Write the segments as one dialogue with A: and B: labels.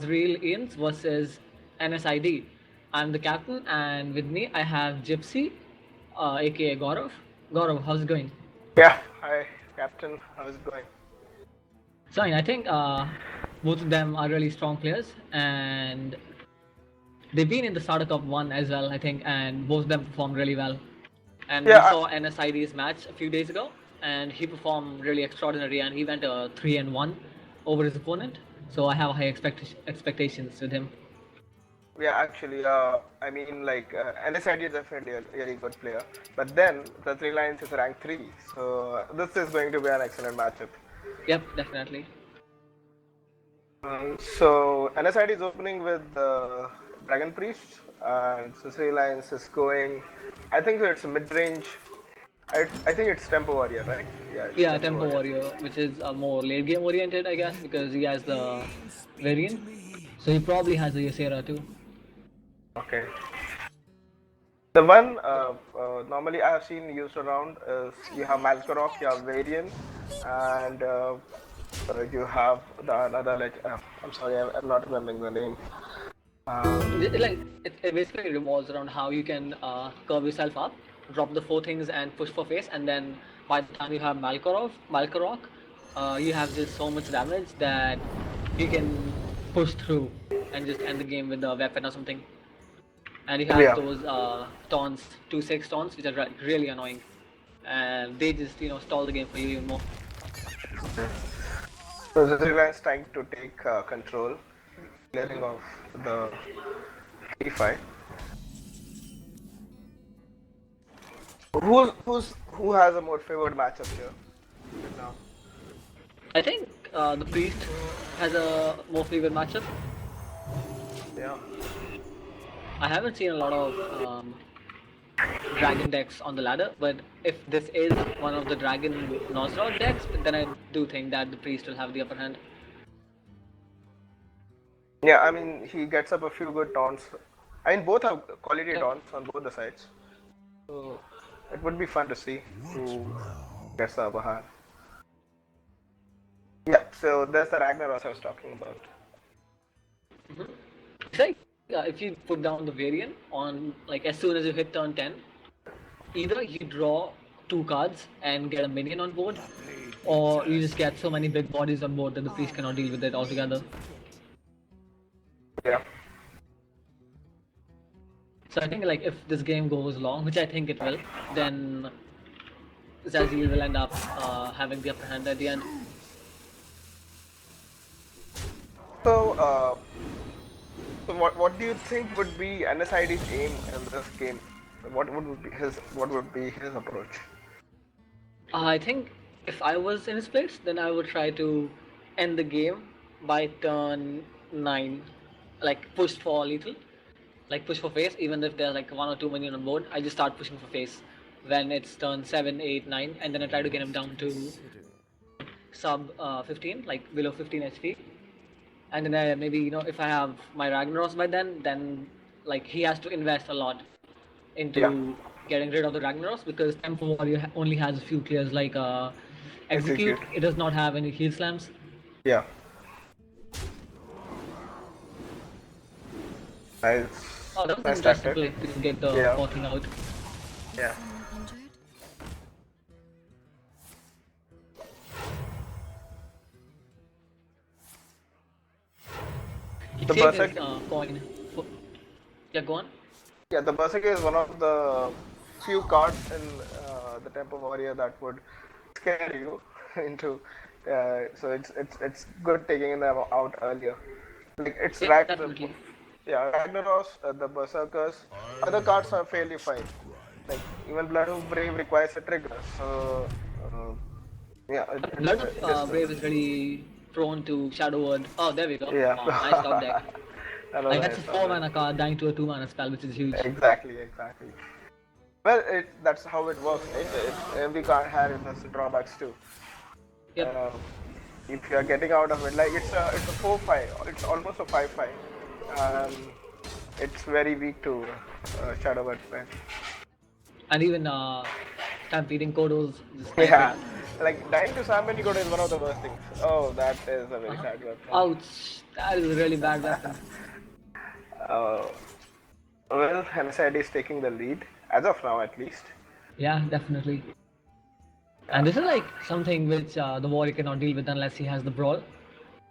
A: Zazreeleinz versus NSID. I'm the captain, and with me I have Gypsy, aka Gaurav. Gaurav, how's it going?
B: Yeah, hi, Captain. How's it going?
A: So I think both of them are really strong players, and they've been in the Starter Cup 1 as well, I think, and both of them performed really well. And we
B: Yeah,
A: saw NSID's match a few days ago, and he performed really extraordinary, and he went 3-1 over his opponent. So I have high expectations with him.
B: yeah. Actually, I mean, like NSID is definitely a really good player, but then the Three Lions is ranked 3, so this is going to be an excellent matchup.
A: Yep, definitely.
B: So NSID is opening with Dragon Priest, and Zazreeleinz is going. I think it's a mid-range. I think it's Tempo Warrior, right? Yeah, it's
A: Yeah,
B: Tempo
A: Tempo
B: Warrior.
A: Warrior, which is more late game oriented, I guess, because he has the variant. So he probably has the Ysera too.
B: Okay. The one normally I have seen used around is you have Malkorok, you have Varian, and you have the another like I'm sorry, I'm not remembering the name.
A: It basically revolves around how you can curve yourself up, drop the four things, and push for face, and then by the time you have Malkorok, you have just so much damage that you can push through and just end the game with a weapon or something. And you have
B: Yeah.
A: those taunts, 2-6 taunts, which are really annoying, and they just stall the game for you even more.
B: So the Zazreeleinz trying to take control, clearing off the K5. Who has a more favored matchup here right now?
A: I think the priest has a more favored matchup.
B: Yeah.
A: I haven't seen a lot of dragon decks on the ladder, but if this is one of the dragon Nosrod decks, then I do think that the priest will have the upper hand.
B: Yeah, I mean he gets up a few good taunts. I mean both have quality
A: Yep.
B: taunts on both the sides. So it would be fun to see who gets the upper hand. Yeah, so there's the Ragnaros I was talking about.
A: It's like if you put down the variant on like as soon as you hit turn 10, either you draw two cards and get a minion on board, or you just get so many big bodies on board that the priest cannot deal with it altogether.
B: Yeah.
A: So I think like if this game goes long, which I think it will, then Zazil will end up having the upper hand at the end.
B: So, so what do you think would be NSID's aim in this game? What would be his approach?
A: I think if I was in his place, then I would try to end the game by turn 9, like push for lethal, like push for face. Even if there's like one or two minion on board, I just start pushing for face when it's turn 7, 8, 9, and then I try to get him down to sub 15, like below 15 HP. And then maybe if I have my Ragnaros by then like he has to invest a lot
B: Yeah,
A: into getting rid of the Ragnaros, because Tempo Warrior only has a few clears like Execute.
B: execute.
A: It does not have any heal slams.
B: Yeah, nice,
A: Oh, that was an
B: nice
A: interesting
B: tactic.
A: play to get the
B: Yeah,
A: fourth thing out.
B: yeah.
A: He
B: The
A: saved his
B: Berserk,
A: coin. Yeah, go on.
B: yeah, the Berserk is one of the few cards in the Temple Warrior that would scare you into. So it's good taking them out earlier. Like it's
A: Yeah, definitely.
B: yeah, Ragnaros, the Berserkers. Other cards are fairly fine. Like even Blood of Brave requires a trigger, so yeah,
A: Blood of
B: this
A: Brave is really prone to Shadow Word. Oh, there we go.
B: yeah.
A: Oh, nice top deck.
B: That was
A: Like
B: a
A: that's a
B: nice start
A: 4
B: there.
A: mana card dying to a 2 mana spell, which is huge.
B: Exactly, exactly. Well, that's how it works, right? Every card has its drawbacks too.
A: Yep.
B: Uh, if you are getting out of it, like it's a 4/5, it's almost a 5/5, and it's very weak to Shadow Word.
A: And even stampeding Kodos, just snipe
B: Yeah,
A: it.
B: Like dying to Sam Benigoda is one of the worst things. Oh, that is a very sad weapon.
A: Ouch, that is a really bad weapon.
B: Uh, well, NSID is taking the lead as of now, at least.
A: Yeah, definitely.
B: Yeah.
A: And this is like something which the warrior cannot deal with unless he has the brawl.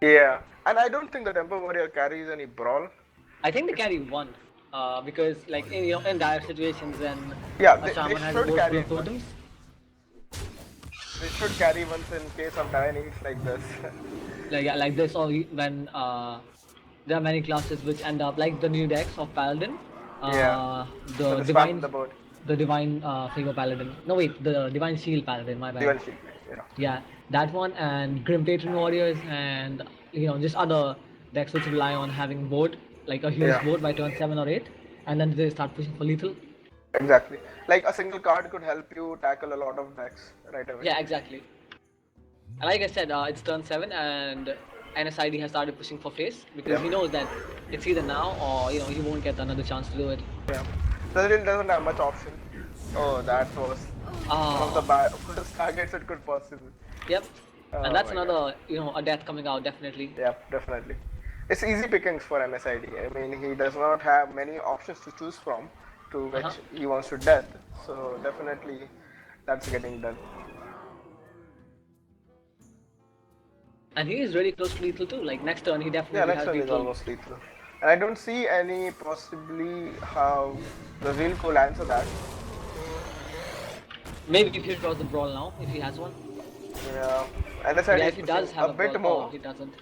B: Yeah, and I don't think the Temple Warrior carries any brawl.
A: I think they carry one, because like in dire situations when
B: Yeah,
A: a
B: they
A: shaman has a
B: should
A: board full
B: carry
A: of
B: it once.
A: totems.
B: They should carry once in case of dire needs like this.
A: Like yeah, like this, or when there are many classes which end up like the new decks of Paladin,
B: Yeah,
A: uh,
B: with
A: the
B: the spam on
A: divine,
B: the board.
A: the divine favor Paladin. No wait, the divine shield Paladin. My bad.
B: Dual shield. Yeah.
A: Yeah, that one and Grim Patron Warriors and just other decks which rely on having board like a huge
B: Yeah,
A: board by turn 7 or 8, and then they start pushing for lethal.
B: exactly. Like a single card could help you tackle a lot of decks right away.
A: Yeah, exactly. And like I said, it's turn 7 and NSID has started pushing for face because
B: Yeah.
A: he knows that it's either now or he won't get another chance to do it.
B: Yeah. Zazreeleinz doesn't have much option. Oh, that was one of the
A: Ah,
B: worst targets it could possibly.
A: yep. And
B: Oh
A: that's
B: my god.
A: another a death coming out definitely.
B: Yeah, definitely. It's easy pickings for NSID. I mean, he does not have many options to choose from to which
A: Uh-huh.
B: he wants to death. So definitely that's getting done.
A: And he is really close to lethal too. Like next turn, he
B: Yeah,
A: definitely
B: next
A: has
B: one is
A: lethal.
B: almost lethal. And I don't see any possibly how the real could answer that.
A: Maybe if he draws the brawl now, if he has one.
B: Yeah,
A: But
B: NSID
A: yeah,
B: is
A: if he
B: pushing
A: does
B: a
A: have a
B: bit
A: brawl, oh,
B: more.
A: he doesn't.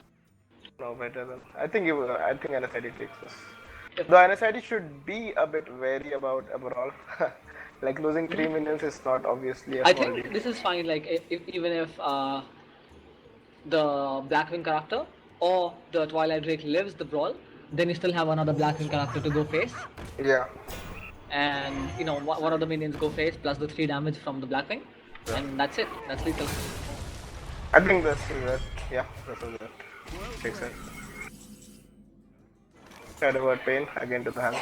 B: No, better than. I think you. I think NSID takes this.
A: Yep.
B: The NSID should be a bit wary about a brawl. Like losing 3 minions is not obviously a
A: I
B: small deal.
A: think this is fine. Like even if the Blackwing character or the Twilight Drake lives the brawl, then you still have another Blackwing character to go face,
B: Yeah.
A: and one of the minions go face plus the 3 damage from the Blackwing,
B: Yeah.
A: and that's it. That's lethal.
B: I think this is it. Yeah, this is it. Makes sense. Shadow Word Pain again to the hand.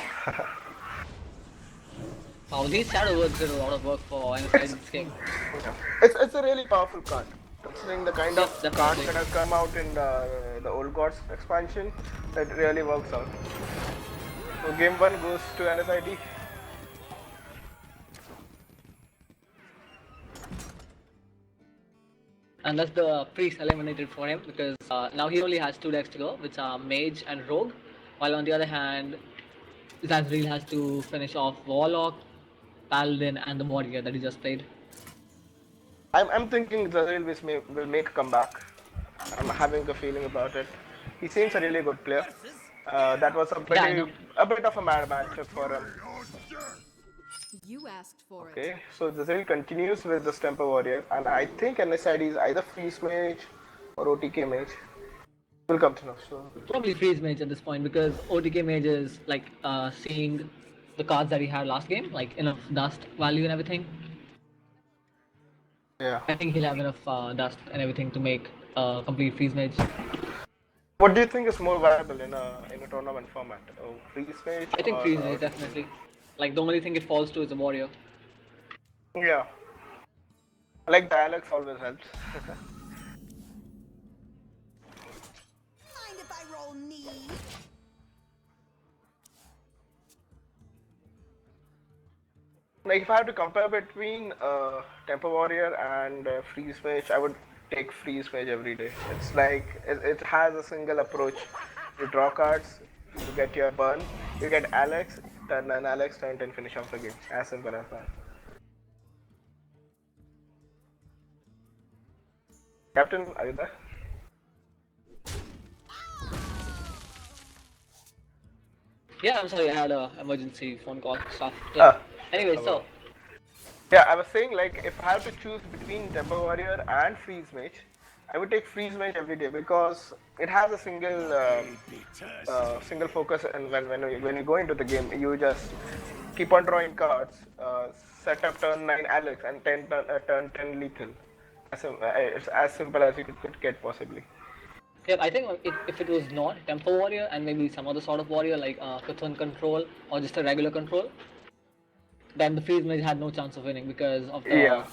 A: Wow, these shadow words did a lot of work for NSID's king.
B: Yeah. It's a really powerful card. Considering the kind of
A: Yep,
B: cards
A: definitely.
B: that have come out in the Old Gods expansion, that really works out. So game 1 goes to NSID.
A: And that's the priest eliminated for him because now he only has 2 decks to go, which are mage and rogue, while on the other hand, Zazreel has to finish off warlock, paladin, and the warrior that he just played.
B: I'm thinking Zazreeleinz will make a comeback. I'm having a feeling about it. He seems a really good player. That was
A: Yeah, I know.
B: a bit of a mad matchup for him.
C: You asked for it.
B: Okay, so Zazreeleinz continues with the Temper Warrior, and I think NSID is either Freeze Mage or OTK Mage. We'll come to know soon.
A: Probably freeze mage at this point because OTK mage is like seeing the cards that he had last game, like enough dust value and everything.
B: Yeah.
A: I think he'll have enough dust and everything to make a complete freeze mage.
B: What do you think is more viable in a tournament format? Freeze Mage?
A: I think
B: or,
A: freeze mage definitely. Like the only thing it falls to is a warrior.
B: Yeah. Like the Alex always helps.
C: Mind if I roll knee?
B: Like if I have to compare between Temper Warrior and Freeze Mage, I would take Freeze Mage every day. It's like it has a single approach. You draw cards, you get your burn, you get Alex, turn an Alex, turn 10, finish off the game. As simple as that. Captain, are you there?
A: Yeah, I'm sorry, I had a emergency phone call stuff. Yeah. Anyway, so
B: Yeah, I was saying like if I have to choose between Temper Warrior and Freeze Mage, I would take Freeze Mage every day because it has a single focus, and when you go into the game, you just keep on drawing cards, set up turn 9 Alex and turn 10 lethal. It's as simple as you could get possibly.
A: yeah, I think if it was not Tempo Warrior and maybe some other sort of warrior like Cthulhu Control or just a regular control, then the freeze mage had no chance of winning because of the
B: Yeah.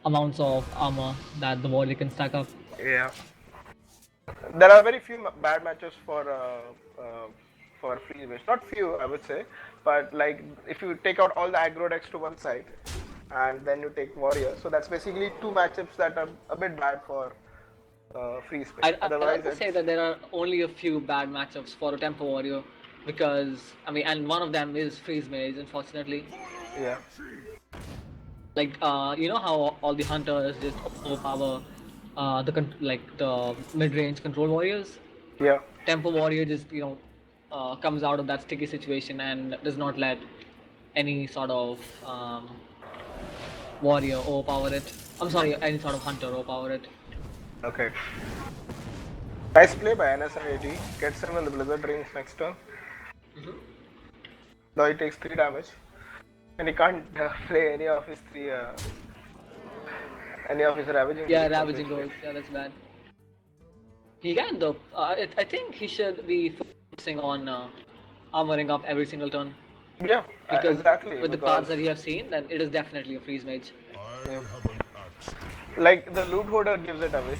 A: amounts of armor that the warrior can stack up.
B: Yeah. There are very few bad matches for free wish. Not few, I would say, but like if you take out all the aggro decks to one side, and then you take warrior, so that's basically two matchups that are a bit bad for free space.
A: I'd
B: Otherwise,
A: also say that there are only a few bad matchups for a tempo warrior because I mean, and one of them is freeze mage, unfortunately.
B: yeah,
A: Like you know how all the hunters just overpower like the mid-range control warriors.
B: yeah.
A: Tempo warrior just comes out of that sticky situation and does not let any sort of warrior overpower it. I'm sorry, any sort of hunter overpower it.
B: Okay. Nice play by NSID. Gets him in the Blizzard rings next turn. Though he takes 3 damage, and he can't play any of his ravaging
A: Yeah,
B: goals on
A: ravaging
B: free
A: goals.
B: space.
A: Yeah, that's bad. He can though. I think he should be focusing on armoring up every single turn
B: Yeah,
A: because
B: exactly.
A: with the
B: Because
A: cards that you have seen, then it is definitely a freeze mage.
B: yeah, like the loot hoarder gives it away.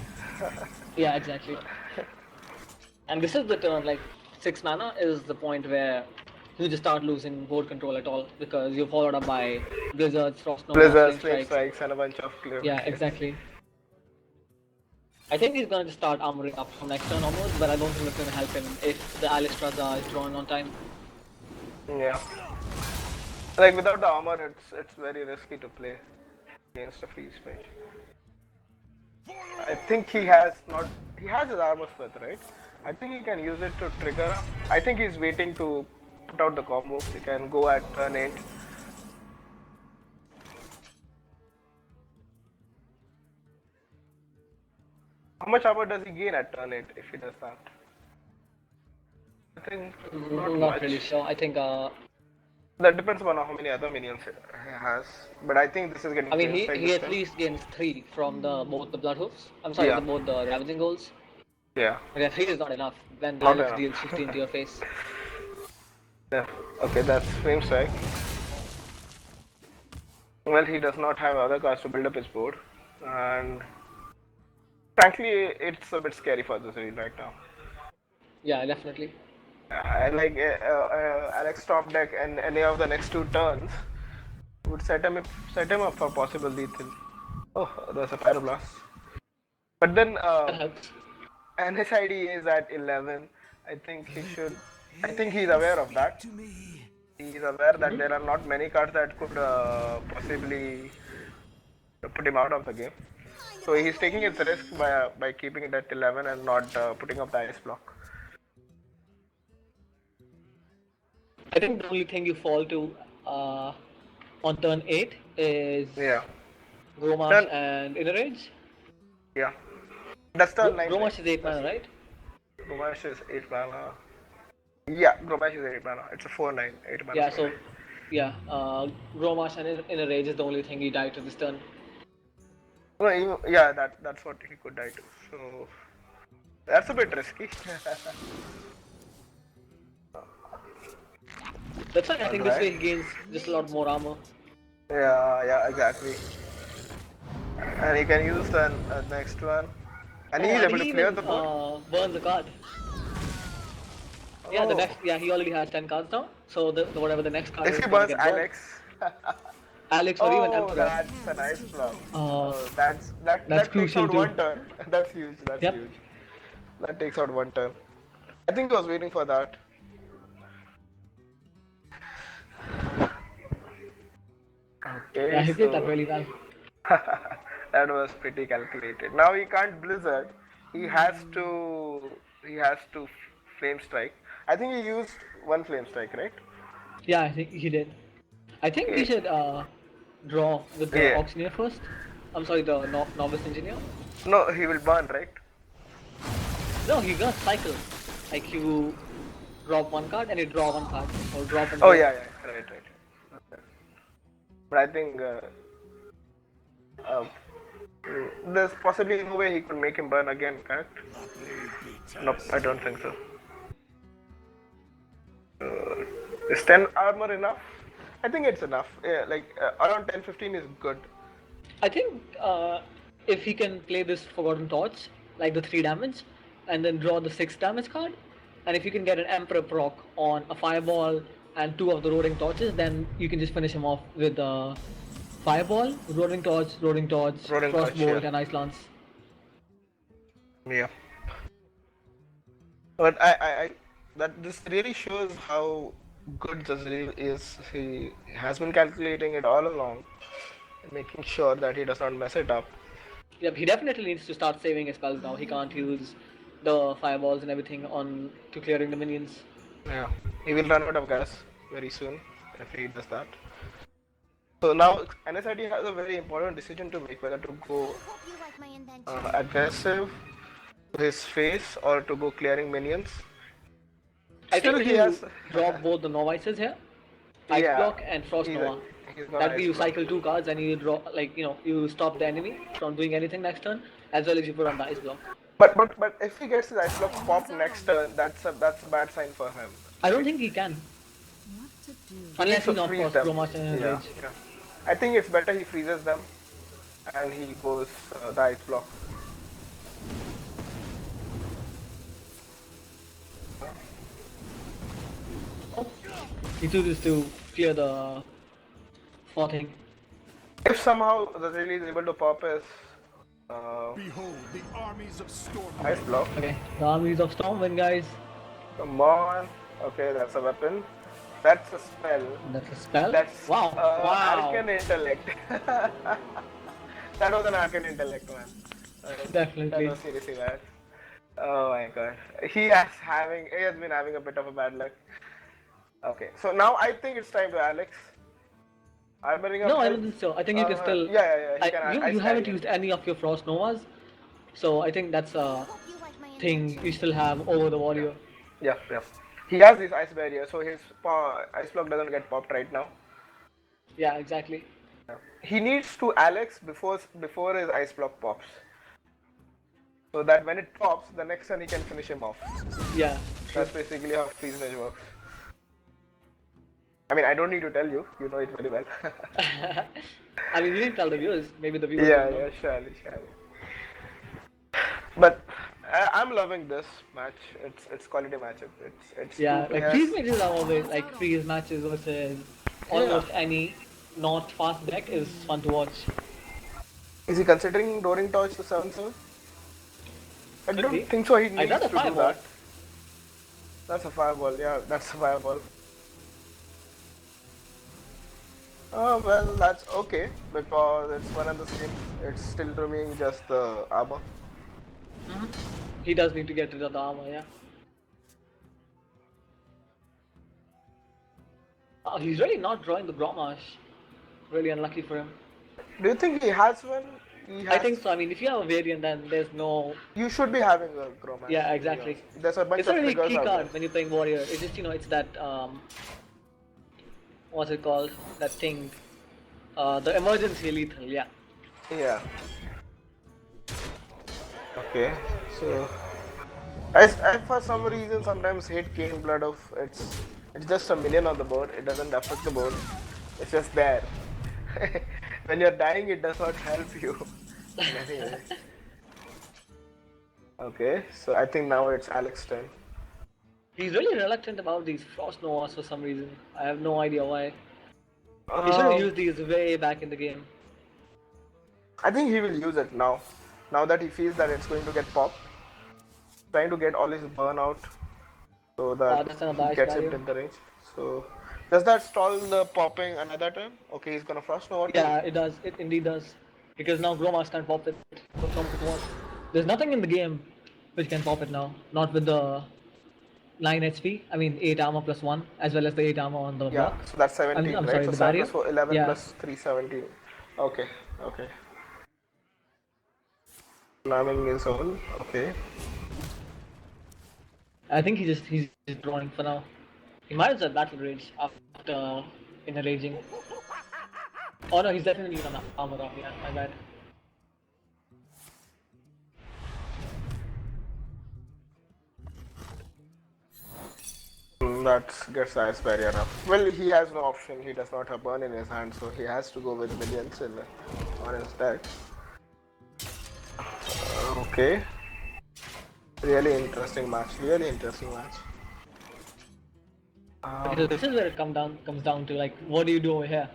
A: Yeah, exactly. And this is the turn, like 6 mana is the point where you just start losing board control at all because you're followed up by blizzards, frost nova,
B: Blizzards,
A: flame
B: flame
A: strikes.
B: strikes, and a bunch of clear.
A: Yeah,
B: Okay.
A: exactly. I think he's gonna just start armoring up from next turn onwards, but I don't think it's gonna help him if the Alistraza is drawn on time.
B: Yeah. Like without the armor, it's very risky to play against a freeze mage. I think he has his armor smith, right? I think he can use it to trigger. I think he's waiting to put out the combo. He can go at turn 8. How much armor does he gain at turn 8 if he does that? I think not
A: Not really
B: much.
A: sure. I think
B: That depends on how many other minions he has. But I think this is getting
A: I mean
B: flame
A: he,
B: strike
A: he
B: this
A: at
B: time.
A: least gains 3 from the both the blood hoofs. I'm sorry,
B: Yeah,
A: both the ravaging goals.
B: yeah.
A: But yeah, 3 is not enough when
B: Not
A: Alex
B: enough.
A: deals 15 to your face.
B: Yeah. Okay, that's flame strike. Well, he does not have other cards to build up his board, and frankly, it's a bit scary for this read right now.
A: Yeah, definitely.
B: I like Alex top deck and any of the next 2 turns would set him up for possible lethal. Oh, there's a pyroblast. But then
A: That helps.
B: NSID is at 11. I think he should. I think he's aware of that. He's aware that there are not many cards that could possibly put him out of the game. So he's taking his risk by keeping it at 11 and not putting up the ice block.
A: I think the only thing you fall to on turn 8 is
B: Yeah.
A: Gromash
B: Turn.
A: and Inner Rage.
B: Yeah. That's turn 9, right?
A: Gromash is 8 mana, right?
B: Gromash is 8 mana. Yeah, Gromash is 8 mana. It's a 4/9, 8 mana
A: Yeah,
B: 4/9.
A: so yeah, Gromash and Inner Rage is the only thing he died to this turn.
B: No, yeah, that's what he could die to. So that's a bit risky.
A: That's why I think this way
B: Alright.
A: he gains just a lot more armor.
B: Yeah, exactly. And he can use the next one. And
A: Oh,
B: he's
A: and
B: able
A: he
B: to clear
A: even
B: the board.
A: burns a card. Yeah, the
B: Oh,
A: next, yeah, he already has 10 cards now. So whatever the next card
B: if
A: is
B: he
A: gonna
B: burns
A: get burned.
B: Alex.
A: Alex or even
B: Oh,
A: Emperor.
B: that's a nice block.
A: Uh, that's
B: That takes
A: crucial
B: out
A: too.
B: 1 turn. That's huge. That's
A: Yep.
B: huge. That takes out 1 turn. I think he was waiting for that.
A: Yeah,
B: Okay,
A: he played that
B: so
A: really well.
B: that was pretty calculated. Now he can't blizzard. He has to. He has to flame strike. I think he used 1 flame strike, right?
A: Yeah, I think he did. I think he
B: Okay.
A: should draw with the
B: Yeah.
A: auctioneer first. I'm sorry, the novice engineer.
B: No, he will burn, right?
A: No, he got cycle. Like you drop 1 card and you draw 1 card, or drop and
B: Oh
A: draw.
B: yeah, right. Okay. But I think uh, there's possibly no way he could make him burn again, correct? Nope, I don't think so. Is 10 armor enough? I think it's enough. Yeah, like around 10-15 is good.
A: I think if he can play this Forgotten Torch, like the 3 damage, and then draw the 6 damage card, and if you can get an Emperor proc on a Fireball and 2 of the Roaring Torches, then you can just finish him off with Fireball, Roaring Torch,
B: Rolling touch, yeah.
A: Frostbolt, and Ice Lance.
B: Yeah. But I that this really shows how good Zazreel is. He has been calculating it all along, making sure that he does not mess it up.
A: Yep, he definitely needs to start saving his spells now. He can't use the Fireballs and everything on to clearing the minions.
B: Yeah, he will run out of gas very soon if he does that. So now NSID has a very important decision to make, whether to go
C: Hope you like my invention.
B: aggressive to his face or to go clearing minions.
A: I
B: Still,
A: think
B: he
A: you
B: has
A: drop both the Novices here, Ice
B: yeah,
A: Block and Frost
B: he's
A: Nova.
B: he's gonna
A: That way
B: ice
A: you
B: block.
A: cycle 2 cards and you draw, like, you stop the enemy from doing anything next turn, as well as you put on the Ice Block.
B: But if he gets his ice block pop next turn, that's a bad sign for him.
A: I don't think he can,
C: What to do?
A: unless
B: So
A: he not
B: freeze
A: cross
B: them.
A: Chromaster in his
B: Yeah,
A: rage.
B: yeah. I think it's better he freezes them and he goes the ice block.
A: He chooses to clear the 4th thing.
B: If somehow the really is able to pop his
D: Behold the armies of storm.
B: ice block,
A: Okay, the armies of Storm win, guys.
B: come on. Okay, that's a weapon. That's a spell.
A: That's a spell.
B: That's
A: Wow. Wow.
B: Arcane Intellect. That was an Arcane Intellect, man. That
A: Definitely.
B: was seriously bad. Oh my god. He has been having a bit of a bad luck. Okay, so now I think it's time to Alex. Armoring up
A: No, I
B: help-
A: don't think so. I think you can still.
B: Yeah. He can
A: You
B: ice
A: haven't
B: carry.
A: used any of your Frost Novas, so I think that's a
C: Hope you like my
A: thing
C: invention.
A: you still have over the Warrior.
B: Yeah. He has this ice barrier, so his ice block doesn't get popped right now.
A: Yeah, exactly.
B: He needs to Alex before his ice block pops, so that when it pops, the next turn he can finish him off.
A: Yeah.
B: That's basically how freeze mage works. I mean, I don't need to tell you. You know it very well.
A: I mean, you didn't tell the viewers. Maybe the viewers.
B: Yeah,
A: don't know.
B: yeah, surely. But I'm loving this match. It's quality matchup. It's
A: Yeah,
B: two
A: like
B: players.
A: freeze matches are always like freeze matches versus almost any not fast deck is fun to watch.
B: Is he considering Roaring Torch to 7/7? I
A: Could
B: don't
A: be.
B: think so. He needs
A: I'd
B: to
A: rather
B: do
A: Fireball.
B: that. That's a fireball. Yeah, that's a fireball. Oh well, that's okay because it's one and the same. It's still remaining just the armor.
A: He does need to get rid of the armor, yeah. Oh, he's really not drawing the Gromash. Really unlucky for him.
B: Do you think he has one?
A: I think so. I mean, if you have a variant, then there's no.
B: You should be having a Chromax.
A: Yeah, exactly.
B: There's a bunch
A: It's
B: of
A: not really
B: triggers
A: key
B: out
A: card
B: there.
A: when you're playing Warrior. It's just, it's that, what's it called? That thing. The emergency lethal, yeah.
B: Yeah. Okay, so I for some reason sometimes hate Cane Blood of it's just a minion on the board. It doesn't affect the board. It's just there. When you're dying, it does not help you. Anyway. Okay, so I think now it's Alex's turn.
A: He's really reluctant about these Frost Novas for some reason. I have no idea why. He should have used these way back in the game.
B: I think he will use it now. Now that he feels that it's going to get popped, trying to get all his burn out so that
A: that's another
B: he
A: ice
B: gets
A: barrier.
B: it in the range. So does that stall the popping another turn? Okay, he's gonna frost Nova.
A: Yeah, it does. It indeed does. Because now Gromash can't pop it. There's nothing in the game which can pop it now. Not with the 9 HP. I mean 8 armor plus 1, as well as the 8 armor on the
B: Yeah,
A: block.
B: so that's 17,
A: I'm
B: right?
A: sorry,
B: So
A: the
B: 7
A: barrier?
B: plus 4, 11
A: Yeah.
B: plus 3, 17. Okay. Slamming his own. Okay.
A: I think he's just drawing for now. He might as well battle rage after raging. Oh no, he's definitely gonna armor off, yeah, my bad.
B: That gets ice barrier up. Well, he has no option. He does not have burn in his hand, so he has to go with millions on his deck. Okay. Really interesting match. Really interesting match.
A: Okay, so this is where it comes down to like, what do you do over here?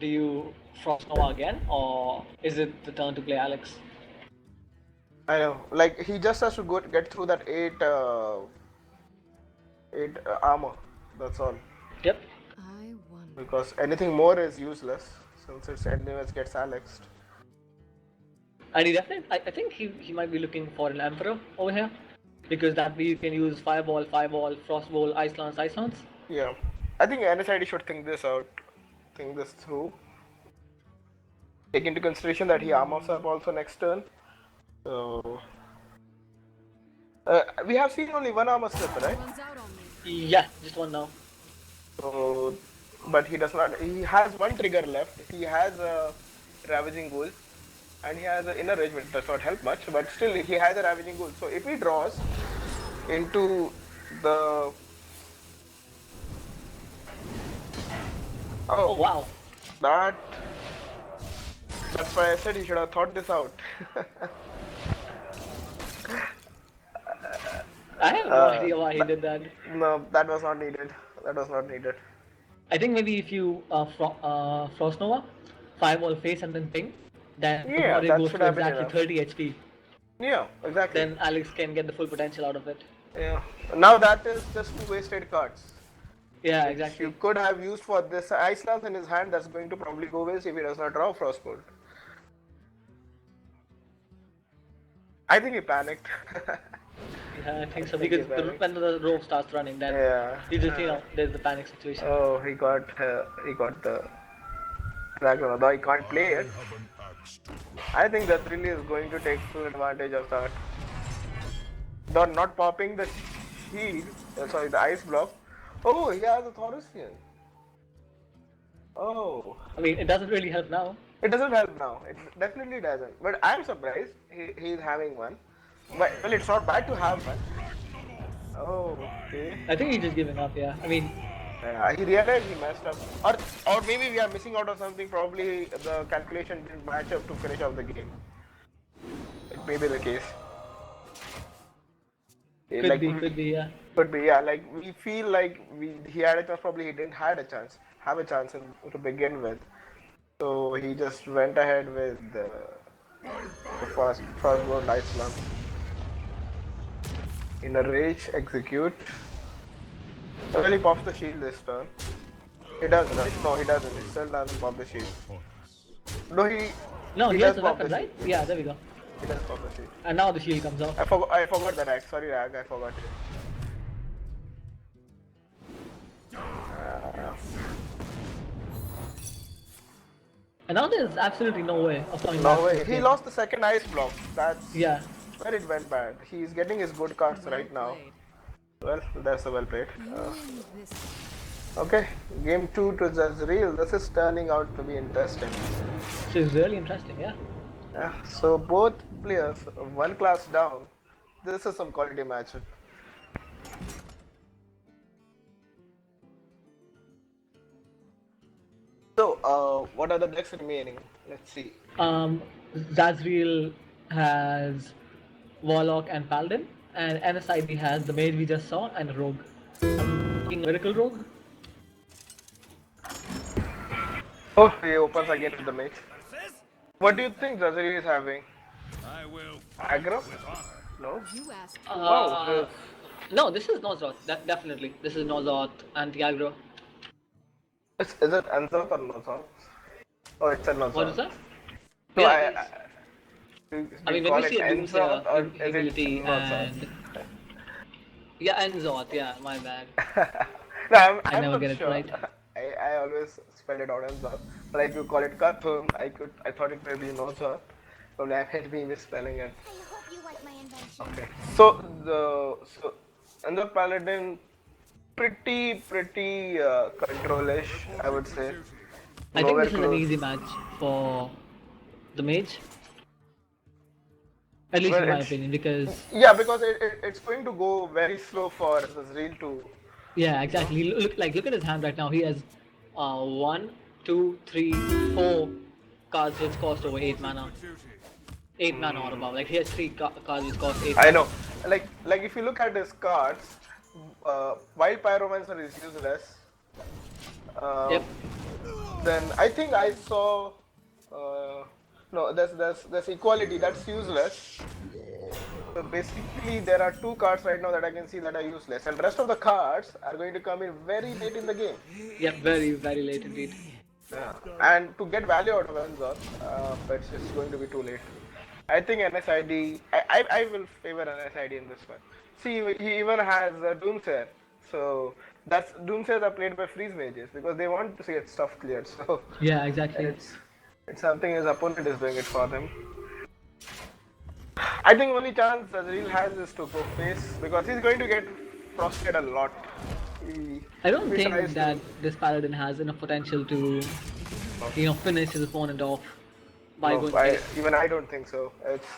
A: Do you Frost Nova again, or is it the turn to play Alex?
B: I know. Like he just has to go get through that eight armor. That's all.
A: Yep.
C: I wonder.
B: Because anything more is useless since its anyways gets Alexed.
A: And he definitely, I think he might be looking for an Emperor over here, because that way you can use Fireball, Frostball, Ice Lance.
B: Yeah. I think NSID should think this out. Think this through. Take into consideration that he armors up also next turn. So we have seen only one armor slip, right?
C: Runs out on me.
A: Yeah, just one now.
B: So, but he does not. He has one trigger left. He has a Ravaging Ghoul, and he has an Inner Rage, which does not help much. But still, he has a Ravaging Ghoul. So if he draws into the
A: Oh wow.
B: that's why I said he should have thought this out.
A: I have no idea why he did that.
B: No, that was not needed. That was not needed.
A: I think maybe if you Frost Nova, Fireball face and then ping, then
B: Yeah,
A: the body
B: that
A: goes
B: should
A: to
B: have been
A: exactly
B: enough.
A: 30 HP.
B: Yeah, exactly.
A: Then Alex can get the full potential out of it.
B: Yeah. Now that is just two wasted cards.
A: Yeah,
B: Which
A: exactly.
B: you could have used for this Ice Lance in his hand. That's going to probably go waste if he does not draw Frostbolt. I think he panicked.
A: Yeah, I think so,
B: think
A: because
B: he's having-
A: when the rope starts running, then
B: Yeah.
A: you just there's the panic situation.
B: Oh, he got the Dragon. Although he can't play it.
D: Have an axe to
B: I think that really is going to take full advantage of that. Though not popping the shield, sorry, the ice block. Oh, he has a Thaurusian. Oh,
A: I mean, it doesn't really help now.
B: it doesn't help now. It definitely doesn't. But I'm surprised he's having one. But well, it's not bad to have one. Oh, okay.
A: I think he's just giving up. Yeah. I mean,
B: He realized he messed up, or maybe we are missing out on something. Probably the calculation didn't match up to finish off the game. It may be the case.
A: could be, yeah.
B: Could be, yeah. Like we feel like he had a chance. Probably he didn't have a chance to begin with. So he just went ahead with the first one Ice Lance. In a rage, execute. Well, he pops the shield this turn. He doesn't, right? No, he doesn't. He still doesn't pop the shield. No,
A: No,
B: he
A: he has
B: does
A: the
B: pop
A: weapon,
B: the
A: right?
B: shield.
A: Yeah, there we go.
B: He does pop the shield.
A: And now the shield comes off.
B: I forgot that act. Sorry, Rag, I forgot it.
A: And now there's absolutely no way of coming
B: No
A: back.
B: way. He lost the second ice block. That's
A: Yeah.
B: where it went bad. He's getting his good cards right now. Well, that's a well played. Okay, game 2 to Zazreel. This is turning out to be interesting.
A: Which is really interesting, yeah.
B: Yeah, so both players, one class down. This is some quality matchup. So, what are the decks remaining? Let's see.
A: Zazreel has Warlock and Paladin, and NSID has the Mage we just saw and Rogue. Miracle Rogue?
B: Oh, he opens again with the mage. What do you think Zazreel is having?
D: I will
B: Aggro?
D: with honor.
B: No?
C: You asked.
B: Wow.
A: No, this is Nozoth. Definitely. This is Nozoth anti-aggro.
B: Is it Anzoth or Nozoth? Oh, it's a Nozoth.
A: What is that?
B: So
A: Yeah,
B: do
A: I mean,
B: you
A: when
B: call
A: we see
B: it
A: a
B: Anzoth or
A: Doomsayer
B: is
A: ability
B: it Nozoth?
A: and... Yeah, Anzoth, yeah, my bad.
B: No,
A: I
B: I'm
A: never
B: not
A: get it
B: sure.
A: right.
B: I always spell it out Anzoth. But if you call it Kathum, I thought it may be Nozoth. Probably I might be misspelling it.
C: I hope you like my invention.
B: Okay. So Anzoth Paladin pretty control-ish, I would say.
A: I think
B: Nowhere
A: this is an
B: close.
A: easy match for the Mage. At least
B: Well,
A: in my
B: it's-
A: opinion, because
B: Yeah, because it's going to go very slow for Zazreel to
A: Yeah, exactly. Look at his hand right now. He has one, two, three, four cards which cost over 8 mana. 8 mana or above. Like he has three cards which cost eight
B: I
A: mana.
B: know. Like if you look at his cards, Wild Pyromancer is useless. Uh,
A: Yep.
B: then I think I saw. Uh, no, there's equality. That's useless. So basically, there are two cards right now that I can see that are useless, and rest of the cards are going to come in very late in the game.
A: Yep. Very very late indeed.
B: Yeah. And to get value out of Enzor, it's going to be too late. I think NSID. I will favor NSID in this one. See, he even has Doomsayer. So that's Doomsayers are played by freeze mages because they want to see its stuff cleared. So
A: Yeah, exactly.
B: it's something his opponent is doing it for them. I think only chance Zazreel has is to go face because he's going to get frosted a lot. He,
A: I don't
B: if he
A: think
B: tries
A: that
B: to.
A: this paladin has enough potential to, finish his opponent off by
B: No,
A: going face.
B: even I don't think so.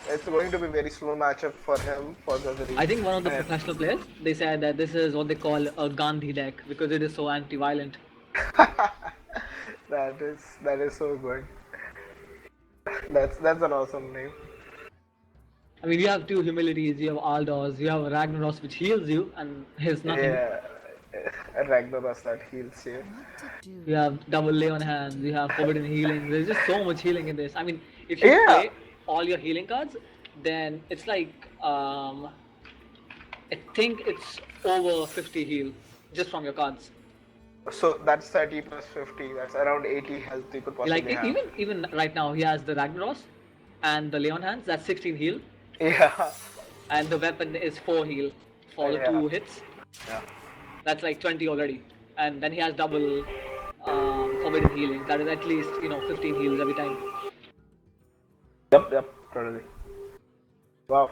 B: It's going to be very slow matchup for him for Zazreel.
A: I think one of the
B: And
A: professional players they said that this is what they call a Gandhi deck because it is so anti-violent.
B: that is so good. That's an awesome name.
A: I mean, you have two humilities. You have Aldous. You have Ragnaros, which heals you, and heals nothing.
B: Yeah, Ragnaros that heals you.
C: What to
A: You
C: do?
A: have double lay on hands. You have forbidden healing. There's just so much healing in this. I mean, if you
B: Yeah.
A: play all your healing cards, then it's like I think it's over 50 heal just from your cards.
B: So that's 30 plus 50. That's around 80 health you could
A: Like
B: possibly have.
A: even right now, he has the Ragnaros and the Leon hands. That's 16 heal,
B: Yeah.
A: and the weapon is 4 heal for the
B: Yeah.
A: 2 hits.
B: Yeah.
A: That's like 20 already. And then he has double forbidden healing. That is at least 15 heals every time.
B: Yep. Totally. Wow.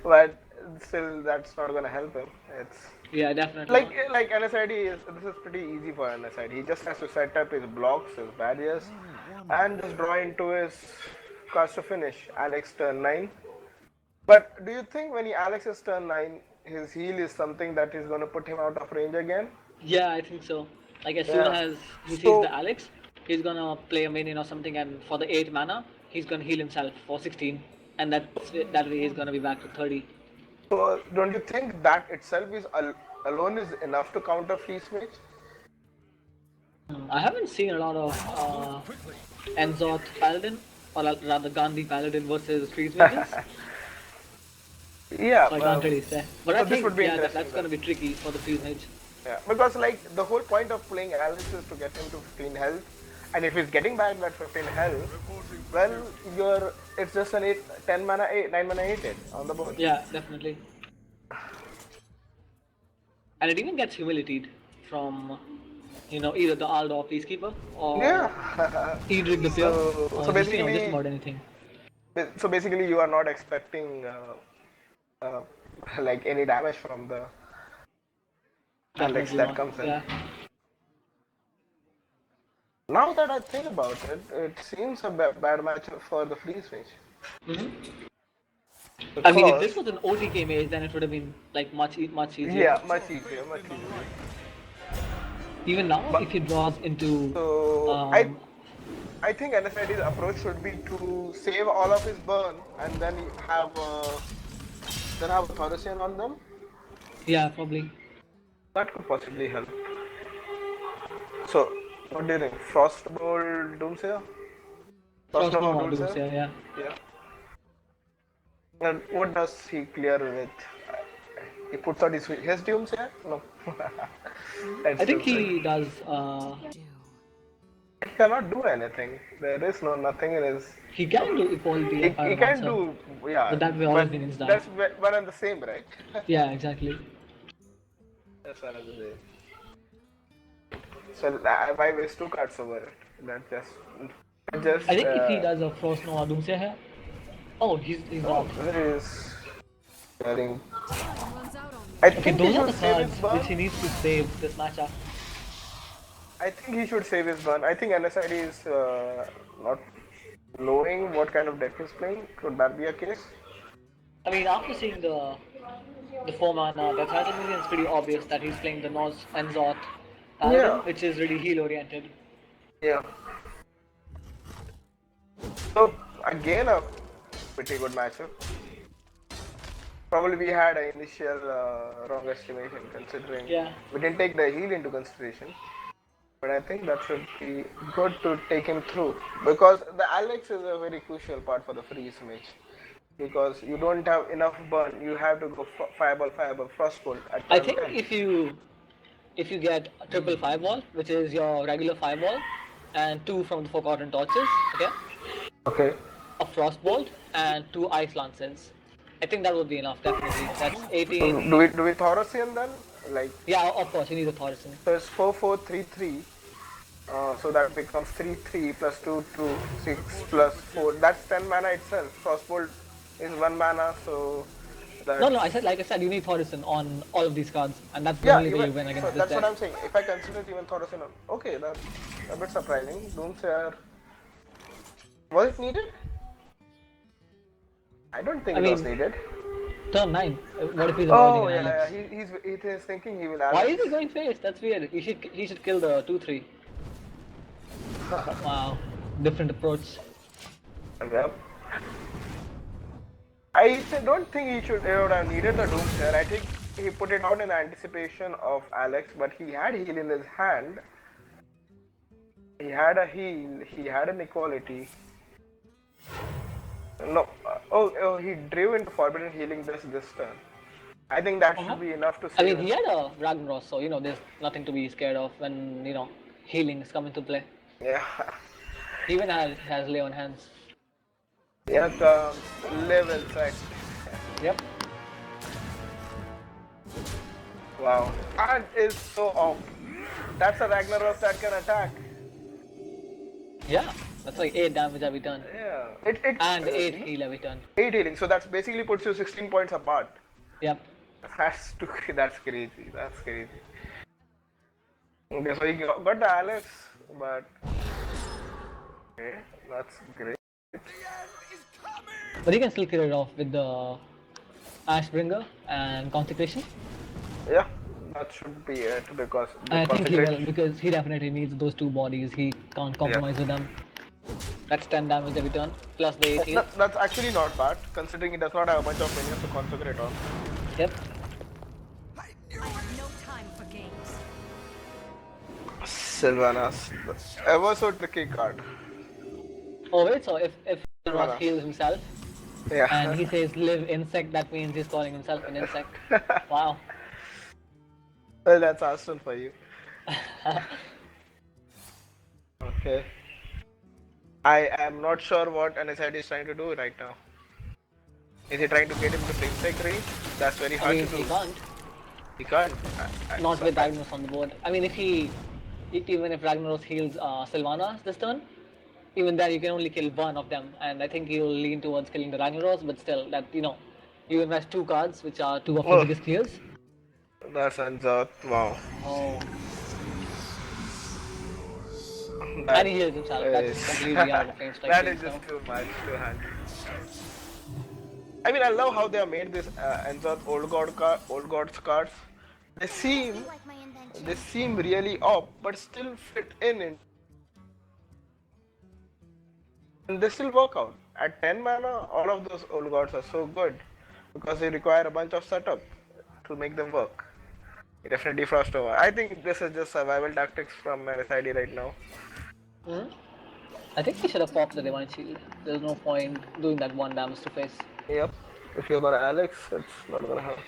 B: But still, that's not gonna help him. It's
A: Yeah, definitely.
B: like NSID is. This is pretty easy for NSID. He just has to set up his blocks, his barriers, and just draw into his cast to finish. Alex turn 9. But do you think when he Alex's turn 9, his heal is something that is gonna put him out of range again?
A: Yeah, I think so. Like as soon
B: Yeah.
A: as he sees the
B: So
A: Alex, he's gonna play a minion or something, and for the 8 mana, he's gonna heal himself for 16, and that way he's gonna be back to 30.
B: So don't you think that itself is alone is enough to counter Fleece Mage?
A: I haven't seen a lot of Enzot Paladin, or rather Gandhi Paladin versus Freeze Mages,
B: Yeah,
A: so I can't really say. But
B: so
A: I
B: this
A: think
B: would be
A: that's
B: interesting
A: gonna be tricky for the Freeze Mage.
B: yeah, because like the whole point of playing Alex is to get him to 15 health, and if he's getting back that 15 health, well, it's just an 10 mana 8, 9 mana 8 on the board.
A: Yeah, definitely. And it even gets humiliated from, either the Aldo or Peacekeeper or
B: Yeah.
A: Edric the Pure,
B: So
A: or
B: so
A: just
B: basically,
A: about anything.
B: you are not expecting uh, like any damage from the Alex
A: Definitely
B: that
A: not.
B: comes in.
A: Yeah.
B: Now that I think about it, it seems a bad matchup for the Freeze Mage.
A: hmm I mean, if
B: Because,
A: this was an OTK mage, then it would have been like much easier.
B: yeah, much easier, much easier.
A: Even now,
B: But
A: if he draws into,
B: so
A: um,
B: I think NSID's approach should be to save all of his burn and then have a Thorosian on them.
A: yeah, probably
B: That could possibly help. So what do you think? Frostbolt Doomsayer?
A: Frostnova
B: Frostnova
A: or
B: Doomsayer?
A: Doomsayer, yeah.
B: Yeah. And what does he clear with? He puts out his Doomsayer? No. That's
A: I think
B: stupid.
A: he does.
C: Do.
B: He cannot do anything. There is nothing in his.
A: He can do equality of
B: He can
A: Pyromancer,
B: do, yeah,
A: but that way all
B: but
A: his minions die.
B: that's one and the same, right?
A: Yeah, exactly.
B: That's one and the same. So why waste two cards over it? That just.
A: I think if he does a Frostnova Doomsayer here, oh, he's not.
B: There is. Wearing.
C: Time runs out on me.
B: I
A: Okay,
B: think
A: those
B: he
A: are the
B: should save
A: cards
B: his
A: which
B: burn.
A: he needs to save this matchup.
B: I think he should save his burn. I think NSID is not knowing what kind of deck he's playing. Could that be a case?
A: I mean, after seeing the the 4 mana Death Rattle minion, it's pretty obvious that he's playing the Norse Enzot Paladin,
B: Yeah,
A: which is really heal oriented.
B: yeah. So again, a pretty good matchup. Probably we had an initial wrong estimation considering
A: Yeah.
B: we didn't take the heal into consideration. But I think that should be good to take him through because the Alex is a very crucial part for the freeze mage. Because you don't have enough burn, you have to go fireball, frostbolt at
A: I
B: turn
A: think
B: 10.
A: if you get a triple fireball, which is your regular fireball, and 2 from the Forgotten Torches, okay,
B: Okay.
A: a frostbolt and 2 ice lances. I think that would be enough, definitely. That's
B: So
A: 18.
B: do we Thaurusian then? Like
A: Yeah, of course, you need a Thorison.
B: so it's 4-4-3-3. So that becomes 3-3 plus 2 6 plus 4. That's 10 mana itself. Frostbolt is 1 mana, so
A: No,
B: that's
A: no, like I said, you need Thorison on all of these cards, and that's the
B: yeah.
A: only way
B: Even
A: you win
B: so,
A: against this
B: that's what
A: deck.
B: I'm saying. If I consider it even Thaurusian, okay, that's a bit surprising. Doomsayer, was it needed? I don't think
A: I
B: it was
A: mean,
B: needed.
A: turn 9. What if he's avoiding
B: Oh
A: an
B: yeah,
A: Alex?
B: he's thinking he will
A: Why
B: Alex.
A: is he going face? That's weird. He should kill the 2/3. Wow, different approach.
B: Yep. Don't think he should would have needed the Doomsayer. I think he put it out in anticipation of Alex, but he had heal in his hand. He had a heal. He had an equality. No. Oh, he drew into Forbidden Healing this turn. I think that
A: Uh-huh.
B: should be enough to
A: I
B: save
A: mean,
B: him.
A: he had a Ragnaros, so there's nothing to be scared of when healings come into play.
B: Yeah.
A: He even has lay on hands.
B: Here comes level check.
A: Yep.
B: Wow. And is so off. That's a Ragnaros that can attack.
A: Yeah, that's like 8 damage every turn,
B: Yeah. It
A: and 8 heal every turn.
B: 8 healing. So that's basically puts you 16 points apart.
A: Yep.
B: That's crazy. That's crazy. Okay, so he got the Alex, but okay, that's great.
A: But he can still clear it off with the Ashbringer and Consecration.
B: Yeah, that should be it because the
A: And I think he will,
B: consecration.
A: because he definitely needs those 2 bodies. He can't compromise with them. That's 10 damage every turn, plus the 8 heal.
B: That's actually not bad considering he does not have a bunch of minions to consecrate on.
A: Yep.
C: I have no time for games.
B: Sylvanas, ever so tricky card.
A: Oh wait, so if Ross
B: Sylvanas.
A: heals himself
B: Yeah.
A: and he says live insect, that means he's calling himself an insect. Wow.
B: Well, that's awesome for you. Okay. I am not sure what NSID is trying to do right now. Is he trying to get him to flame tech range? That's very
A: I
B: hard
A: mean,
B: to do.
A: he can't.
B: He can't.
A: Not with Ragnaros on the board. I mean, even if Ragnaros heals Sylvanas this turn, even then you can only kill one of them, and I think he'll lean towards killing the Ragnaros, but still, you invest 2 cards, which are 2 of your
B: Oh.
A: biggest tiers.
B: That's Anzat. Wow.
A: Oh.
B: That
A: And he heals himself. That's
B: is-
A: completely out of range.
B: that is just too much to handle. I mean, I love how they have made this Anzat old gods cards. They seem
C: Like my invention.
B: they seem really off, but still fit in it. And they still work out. At 10 mana, all of those old gods are so good because they require a bunch of setup to make them work. Definitely frost over. I think this is just survival tactics from NSID right now.
A: Hmm? I think he should have popped the Divine Shield. There's no point doing that 1 damage to face.
B: Yep. If you're gonna Alex, it's not gonna help.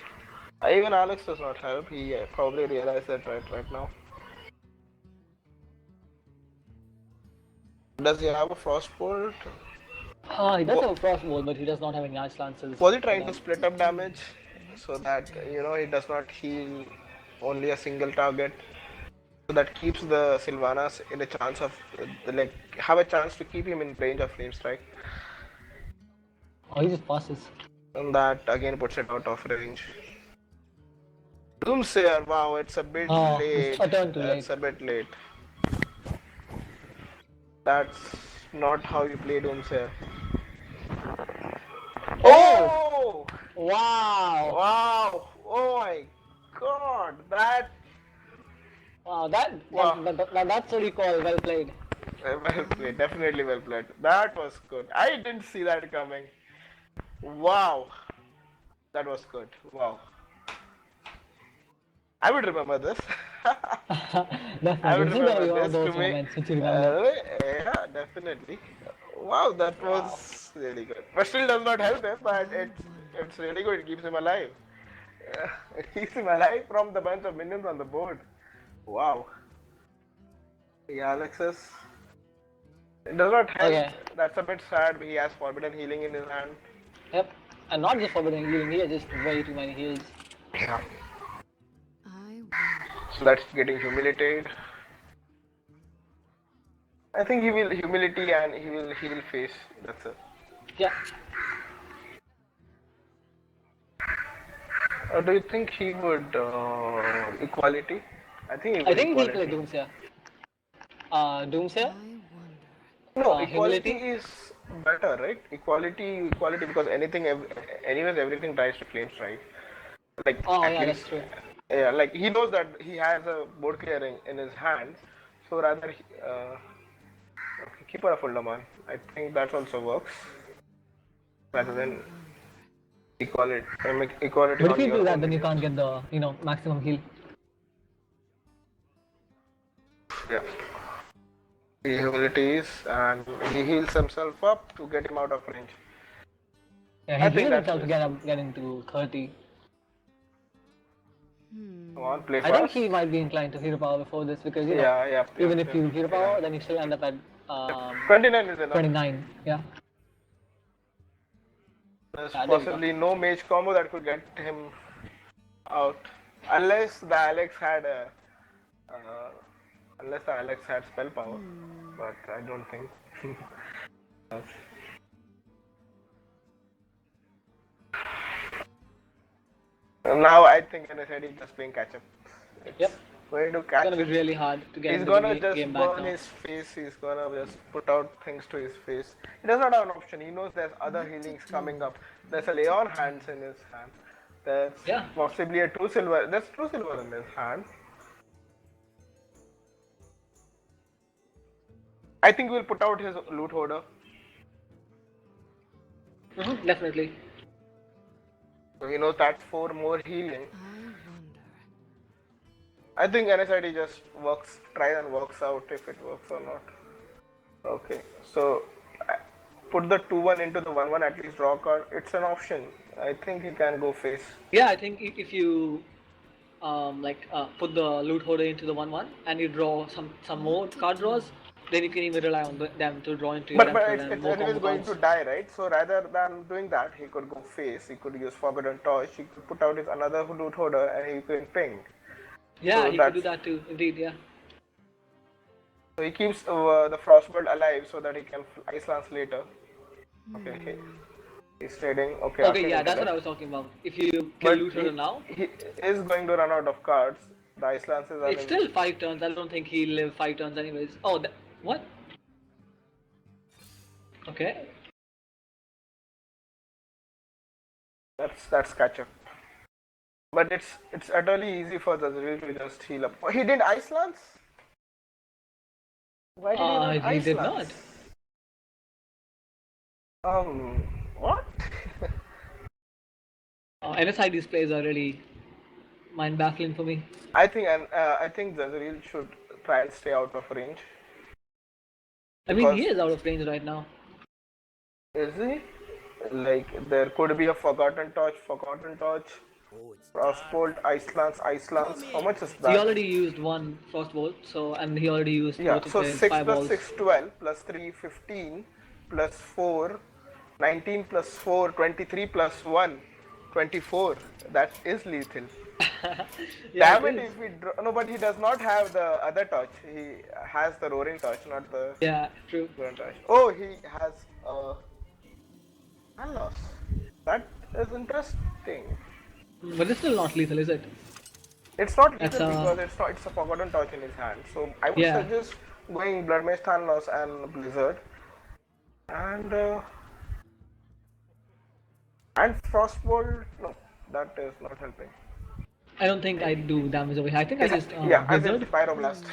B: Even Alex does not help. He probably realized that right now. Does he have a frostbolt?
A: He does have a crossbow, but he does not have any ice lances.
B: Was he trying to split up damage so that he does not heal only a single target? So that keeps the Sylvanas in a chance of have a chance to keep him in range of flame strike,
A: Oh, he just passes.
B: and that again puts it out of range. Doomsayer, wow, it's a bit
A: Oh,
B: late.
A: it's a turn too
B: That's
A: late.
B: a bit late. That's not how you play Doomsayer. Oh!
A: Wow!
B: Wow! Oh my god, that
A: Wow,
B: wow.
A: that's what you call well played.
B: Well played, definitely well played. That was good. I didn't see that coming. Wow, that was good. Wow, I would remember this. I
A: Definitely,
B: would
A: this is gonna
B: remember
A: be one of
B: this to
A: those
B: me.
A: moments which you remember.
B: Yeah, definitely. Wow, that
A: Wow.
B: was really good. But still does not help him. But
C: I
B: it's really good. It keeps him alive. It keeps him alive from the bunch of minions on the board. Wow. Yeah, Alexis. It does not help.
A: Okay.
B: That's a bit sad. He has forbidden healing in his hand.
A: Yep. And not just forbidden healing, he has just way too many heals.
B: Yeah.
C: wonder.
B: So that's getting humiliated. I think he will humility and he will face. That's it.
A: Yeah.
B: Or do you think he would equality? I think he
A: I
B: would
A: think he played
B: equality.
A: Doomsayer. Doomsayer,
C: I wonder.
B: No, equality
A: humility.
B: is better, right? Equality because anyways, everything tries to flames, right? Like
A: Oh
B: at
A: yeah,
B: least,
A: that's true.
B: yeah, like he knows that he has a board clearing in his hand, so rather, okay, keeper of Uldaman. I think that also works rather
C: I
B: than
C: wonder.
B: equality
A: But if
B: on
A: you do
B: your
A: that,
B: own
A: then you
B: minions.
A: can't get the maximum heal.
B: Yeah, he humilities and he heals himself up to get him out of range.
A: Yeah,
B: I
A: he
B: think
A: healed
B: that's
A: himself to
B: best.
A: get into 30.
B: Come on, play
A: I think
B: fast.
A: he might be inclined to hero power before this because
B: Yeah, yep, yep,
A: even if
B: yep.
A: you hero
B: Yeah.
A: power, then you still end up at
B: Yep. 29 is enough.
A: 29. Yeah.
B: There's
A: There we go.
B: possibly no mage combo that could get him out, unless the Alex had a, uh, unless the Alex had spell power, but I don't think. Now I think NSID is just playing catch up. It's
A: Yep.
B: going to
A: It's
B: catch.
A: gonna be really hard to get
B: He's
A: into the
B: gonna just
A: game back
B: burn
A: now.
B: his face. He's gonna just put out things to his face. He does not have an option. He knows there's other
C: What to
B: healings
C: do?
B: coming up. There's a
C: What to
B: Leon
C: do?
B: hands in his hand. There's
A: Yeah.
B: possibly a true silver. There's true silver in his hand. I think we'll put out his loot hoarder.
A: Definitely.
B: So he knows that's for more healing.
C: I wonder.
B: I think NSID just tries and works out if it works or not. Okay, so put the 2-1 into the 1-1, at least draw card. It's an option. I think he can go face.
A: Yeah, I think if you put the loot hoarder into the 1/1 and you draw some more
C: What to
A: card
C: do?
A: draws, then you can even rely on them to draw into your
B: But
A: Emperor and
B: it's
A: more
B: anyways
A: combo
B: going to
A: cards.
B: die, right? So rather than doing that, he could go face. He could use Forbidden Torch. He could put out his another loot hoarder and he can ping.
A: Yeah,
B: So
A: he could do
B: that's
A: that too. Indeed, yeah.
B: so he keeps the Frostbird alive so that he can Ice Lance later. Okay, he's trading. Okay,
A: Okay,
B: Arcane
A: yeah, that's what I
B: Intellect.
A: was talking about. If you kill
B: But
A: loot hoarder now,
B: he is going to run out of cards. The Ice Lances are
A: it's
B: in.
A: still 5 turns. I don't think he'll live 5 turns anyways. Oh, what? Okay.
B: That's catch up. But it's utterly easy for Zazreel to just heal up. Oh, he did Ice Lance? Why did he run
A: He
B: Ice
A: did
B: Lance?
A: not.
B: What?
A: NSID's plays are really mind baffling for me.
B: I think Zazreel should try and stay out of range
A: I mean,
B: because
A: he is out of range right now.
B: is he? Like there could be a Forgotten Torch, Frostbolt, Ice Lance. How much is
A: He
B: that?
A: already used one Frostbolt, and he already used
B: Yeah,
A: both of
B: so
A: his
B: 6 plus
A: fireballs.
B: 6, 12, plus 3, 15, plus 4, 19, plus 4, 23, plus 1, 24. That is lethal.
A: Yeah, it
B: Damn it,
A: is.
B: if we draw. No, but he does not have the other touch. He has the roaring touch, not the
A: Yeah, true.
B: roaring touch. Oh, he has hand loss. That is interesting.
A: But it's still not lethal, is it?
B: It's not
A: That's
B: lethal because it's a forgotten touch in his hand. So I would
A: yeah.
B: suggest going Blood Mage, hand loss, and Blizzard, and Frostbolt. No, that is not helping.
A: I don't think I do damage over here. I think I used
B: Yeah, as in
A: Wizard
B: Pyroblast.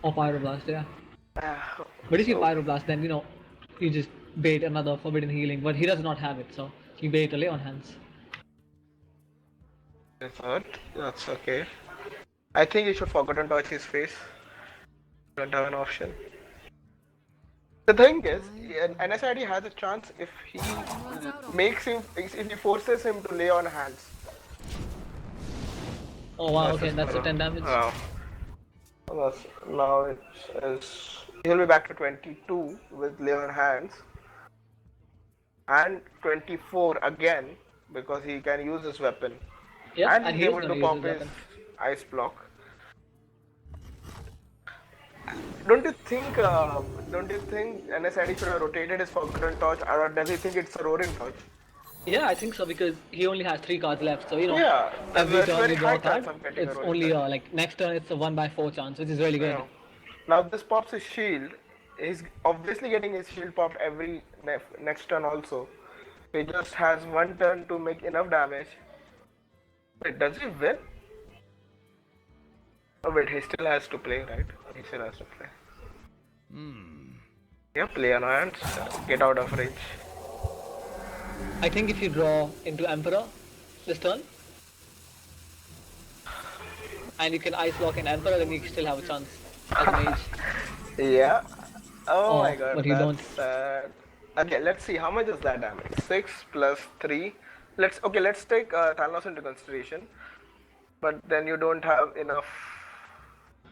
A: or Pyroblast, yeah.
B: Ah,
A: But if you
B: so,
A: Pyroblast, then you just bait another Forbidden Healing, but he does not have it, so you bait a Lay on Hands.
B: I thought that's okay. I think you should Forgotten Touch his face. Don't have an option. The thing is, NSID has a chance if he makes him, if he forces him to lay on hands.
A: Oh wow,
B: That's
A: okay,
B: his
A: that's a
B: problem.
A: 10 damage.
B: Oh, now he'll be back to 22 with lay on hands and 24 again because he can use his weapon
A: Yeah,
B: and
A: and
B: he's
A: he is
B: able
A: gonna
B: to
A: use
B: pop
A: his
B: his
A: weapon.
B: ice block. Don't you think? Don't you think NSID should have rotated his Forgotten Torch, or does he think it's a Roaring Torch?
A: Yeah, I think so because he only has 3 cards left. So
B: Yeah,
A: every
B: there's
A: turn
B: very
A: you draw
B: high
A: a card.
B: chance of getting a
A: It's
B: Roaring
A: only
B: Torch.
A: like next turn it's a 1/4 chance, which is really good.
B: Yeah. Now this pops his shield. He's obviously getting his shield popped every next turn also. He just has one turn to make enough damage. Wait, does he win? Oh wait, he still has to play, right? He still has to play. Yeah, play annoyance. Get out of range.
A: I think if you draw into Emperor this turn, and you can Ice Block an Emperor, then you still have a chance as a mage.
B: Yeah. Oh my
A: Oh,
B: god,
A: but you
B: that's
A: don't.
B: sad. Okay, let's see how much is that damage. 6 plus 3. Let's take Thanos into consideration. But then you don't have enough.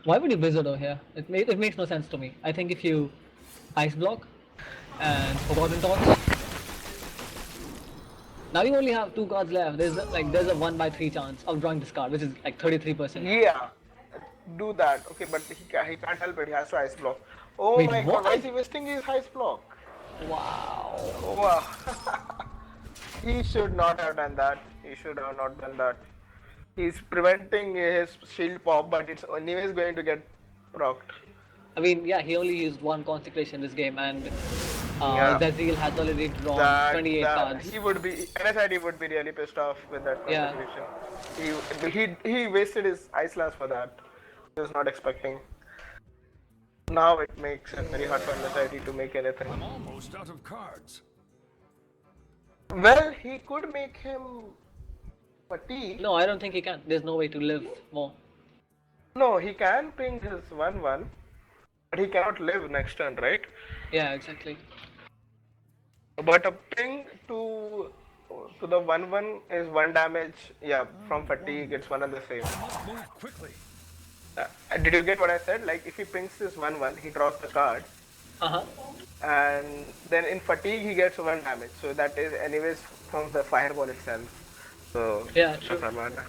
A: Why would you Wizard over here? It makes no sense to me. I think if you Ice Block and Forgotten Torch, now you only have 2 cards left. There's a 1/3 chance of drawing this card, which is like 33%.
B: Yeah, do that. Okay, but he can't help it. He has to ice block. Oh
A: Wait,
B: my god, why
A: what?
B: is he wasting his ice block?
A: Wow.
B: Wow. He should not have done that. He should have not done that. He's preventing his shield pop, but it's anyways going to get procced.
A: I mean, yeah, he only used 1 consecration this game, and
B: Yeah.
A: Zazreel has already drawn
B: That
A: 28
B: that
A: cards.
B: he would be NSID would be really pissed off with that
A: Yeah.
B: conversation. He wasted his ice lance for that. He was not expecting. Now it makes it very hard for NSID to make anything.
D: I'm almost out of cards.
B: Well, he could make him fatigue.
A: No, I don't think he can. There's no way to live more.
B: No, he can ping his 1/1, but he cannot live next turn, right?
A: Yeah, exactly.
B: But a ping to the 1/1 is 1 damage. Yeah, from fatigue, it's one and the same.
D: Must move quickly.
B: Did you get what I said? Like if he pings this 1/1, he draws the card,
A: Uh-huh.
B: and then in fatigue he gets 1 damage. So that is anyways from the fireball itself. So
A: Yeah, true.
B: doesn't matter.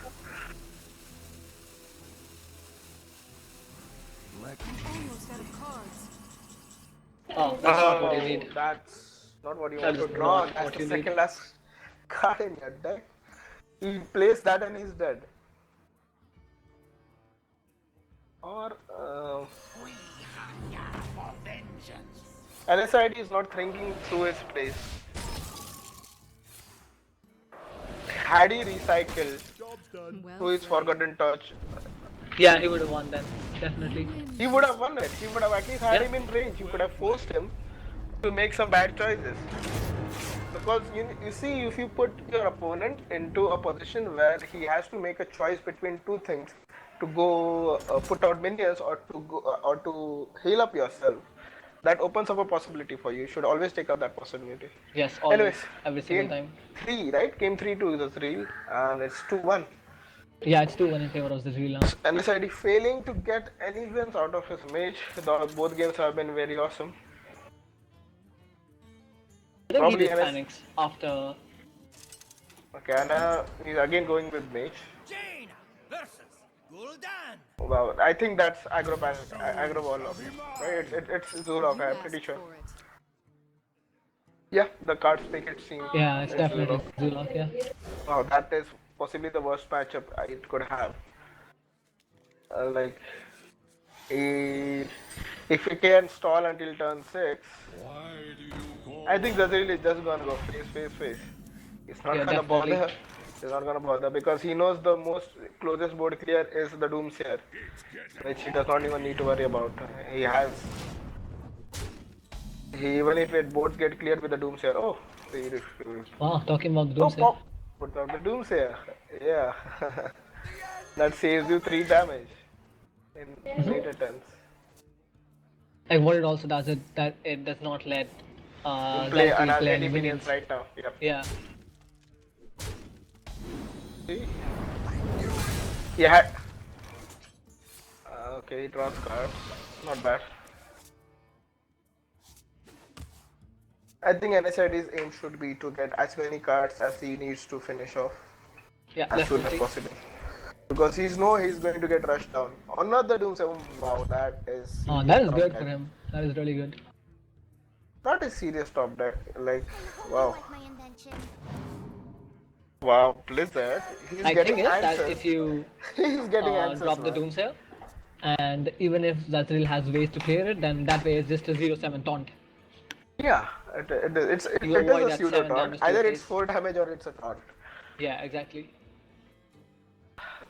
C: Almost out of cards.
A: Oh, that's not what you need.
B: That's not what you
A: That
B: want to
A: is
B: draw.
A: not
B: That's
A: what
B: the
A: you
B: second
A: need.
B: last card in your deck. He plays that and he's dead. Or NSID is not thinking through his plays. Had he recycled
D: Job's done.
C: Well
B: to his
C: played.
B: Forgotten Touch,
A: Yeah, he would have won then. Definitely.
B: he would have won it. He would have at least had
A: Yeah.
B: him in range. You could have forced him to make some bad choices. Because you see, if you put your opponent into a position where he has to make a choice between two things, to go put out minions or to go or to heal up yourself, that opens up a possibility for you. You should always take up that possibility.
A: Yes, always.
B: Anyways,
A: Every single
B: game
A: time.
B: 3, right? Game 3 to Zazreel, and it's 2-1.
A: Yeah, it's 2-1 in favor of the Zazreel now.
B: NSID failing to get any wins out of his mage. Both games have been very awesome.
A: I think
B: Probably
A: he just
B: NS
A: panics after.
B: Okay, and he's again going with mage.
E: Jaina versus Gul'dan.
B: Wow, I think that's aggro Warlock, right? It's Zulok,
C: You
B: I'm
C: asked
B: pretty sure.
C: for it.
B: Yeah, the cards make it seem.
A: Yeah, it's definitely
B: Zulok.
A: Zulok, yeah.
B: Wow, that is possibly the worst matchup it could have. Like, if he can stall until turn 6,
D: Why do you call
B: I think Zazreel is just gonna go face. He's not
A: Yeah,
B: gonna
A: definitely.
B: bother He's not gonna bother because he knows the most closest board clear is the Doomsayer, which he does not even need to worry about. He has. Even if it boards get cleared with the Doomsayer, oh, he refused.
A: Wow, talking about the
B: Oh,
A: Doomsayer.
B: pop! Put out the Doomsayer. Yeah. That saves you 3 damage in later turns.
A: Like what it also does it that it does not let
B: Play
A: Zazreel play
B: any
A: any
B: minions
A: minions.
B: right now. Yep.
A: Yeah.
B: See? He had. Okay, he draws cards. Not bad. I think NSID's aim should be to get as many cards as he needs to finish off
A: Yeah,
B: as soon as
A: definitely.
B: possible. Because he's going to get rushed down. Another Doom 7. Wow, that is serious
A: That is
B: top
A: good
B: deck.
A: for him. That is really good.
B: That is serious top deck. Like, wow.
F: Like my invention.
B: Wow, Blizzard. He's
A: I
B: getting
A: think is that
B: answers.
A: if you
B: He's getting answers.
A: drop the
B: Man.
A: Doomsayer, and even if Zazreel has ways to clear it, then that way it's just a 0-7 taunt.
B: Yeah, it
A: You
B: is
A: avoid
B: a
A: that
B: pseudo
A: 7
B: taunt.
A: damage to
B: Either
A: your
B: it's
A: face.
B: 4 damage or it's a taunt.
A: Yeah, exactly.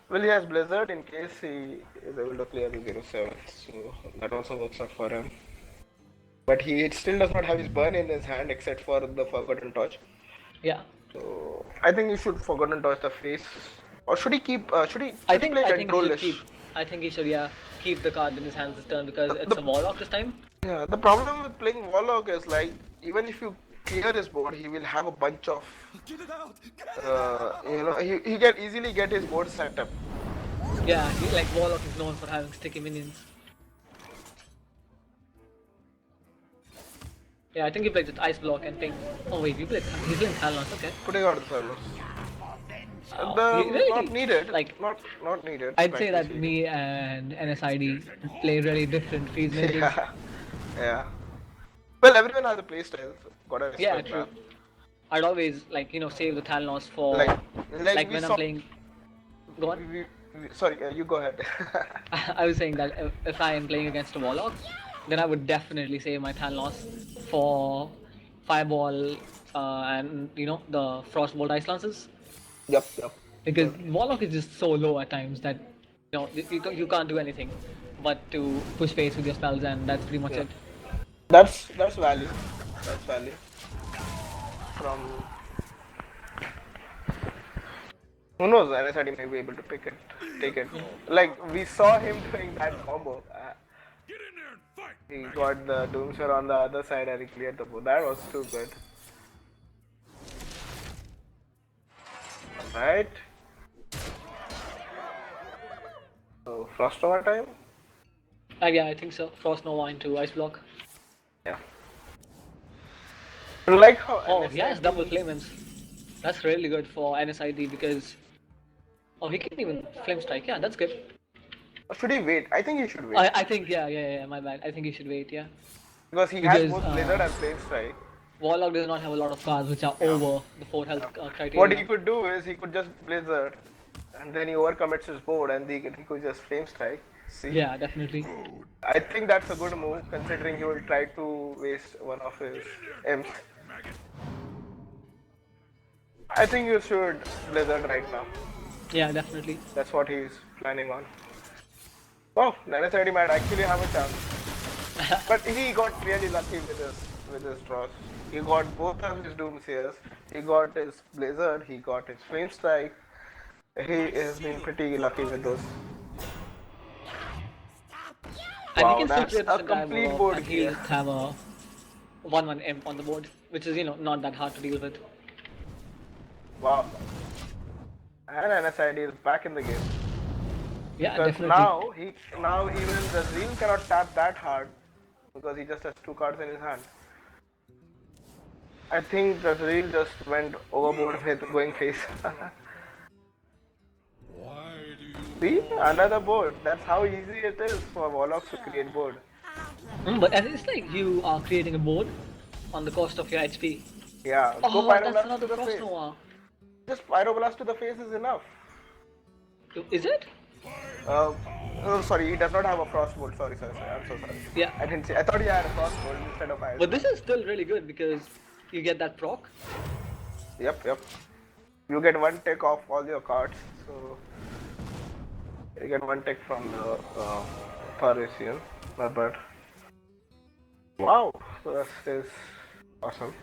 B: Well, he has Blizzard in case he is able to clear the 0-7, so that also works out for him. But he still does not have his burn in his hand except for the Forgotten Torch.
A: Yeah.
B: So I think he should Forgotten Torch the face. Or should he keep? Should he
A: I
B: play
A: think he should
B: Control-ish?
A: keep the card in his hands this turn because it's a Warlock this time.
B: Yeah, the problem with playing Warlock is like even if you clear his board, he will have a bunch of.
D: Get it out!
B: He can easily get his board set up.
A: Yeah, like Warlock is known for having sticky minions. Yeah, I think he played with Ice Block and Ping. Oh wait, he's playing Talons, okay.
B: Putting out the servers.
A: Really?
B: Not needed.
A: Like,
B: not needed.
A: I'd say that
B: frankly
A: me and NSID play really different freeze mages.
B: speaking. Yeah. Well, everyone has a playstyle. So gotta respect
A: Yeah, true.
B: that.
A: I'd always save the Talons for
B: Like we
A: when
B: saw,
A: I'm playing. Go on.
B: Sorry, you go ahead.
A: I was saying that if I am playing against a Warlock, then I would definitely save my Talons for Fireball and the Frostbolt Ice Lances.
B: Yep.
A: Because Warlock is just so low at times that you can't do anything but to push face with your spells, and that's pretty much it.
B: That's value. That's value. From who knows? NSID may be able to take it. Like we saw him doing that combo.
D: Get in there and fight!
B: He got the Doomsayer on the other side and he cleared the board. That was too good. Right. So Frost over time.
A: Yeah, I think so. Frost Nova into Ice Block.
B: Yeah. I like how.
A: Oh,
B: NSID
A: he has double Flamens. That's really good for NSID because he can even Flame Strike. Yeah, that's good.
B: Should he wait? I think he should wait
A: I think yeah, my bad. I think he should wait. Yeah.
B: because he has
A: because,
B: both Blizzard and Flame Strike.
A: Warlock does not have a lot of cards which are over the 4 health criteria.
B: What he could do is he could just Blizzard, and then he overcommits his board, and he could just Flame Strike. See?
A: Yeah, definitely.
B: I think that's a good move considering he will try to waste one of his imps. I think you should Blizzard right now.
A: Yeah, definitely.
B: That's what he's planning on. Oh, NSID might actually have a chance. But he got really lucky with his draws. He got both of his Doomsayers. He got his Blizzard. He got his Flame Strike. He has been pretty lucky with those.
A: And
B: Wow,
A: he can still
B: that's
A: clear this
B: a
A: entire
B: complete
A: board
B: board
A: and he'll
B: clear.
A: just have a 1/1 imp on the board, which is not that hard to deal with.
B: Wow. And NSID is back in the game.
A: Yeah,
B: Because
A: definitely.
B: now even Zazreeleinz cannot tap that hard because he just has 2 cards in his hand. I think Zazreeleinz just went overboard with going face.
D: Why do you
B: See, another board. That's how easy it is for Warlocks to create board.
A: But and it's like you are creating a board on the cost of your HP.
B: Yeah, go
A: Oh, that's
B: Pyroblast
A: another
B: to the
A: Frost
B: face.
A: Nova.
B: Just Pyroblast to the face is enough.
A: Is it?
B: Oh, sorry, he does not have a Frost bolt. Sorry, I'm so sorry.
A: Yeah.
B: I didn't see. I thought he had a Frost bolt instead of Ice.
A: But this is still really good because you get that proc.
B: Yep. You get one tick off all your cards, so you get one tick from the Parisian. Not bad. Wow, this is awesome.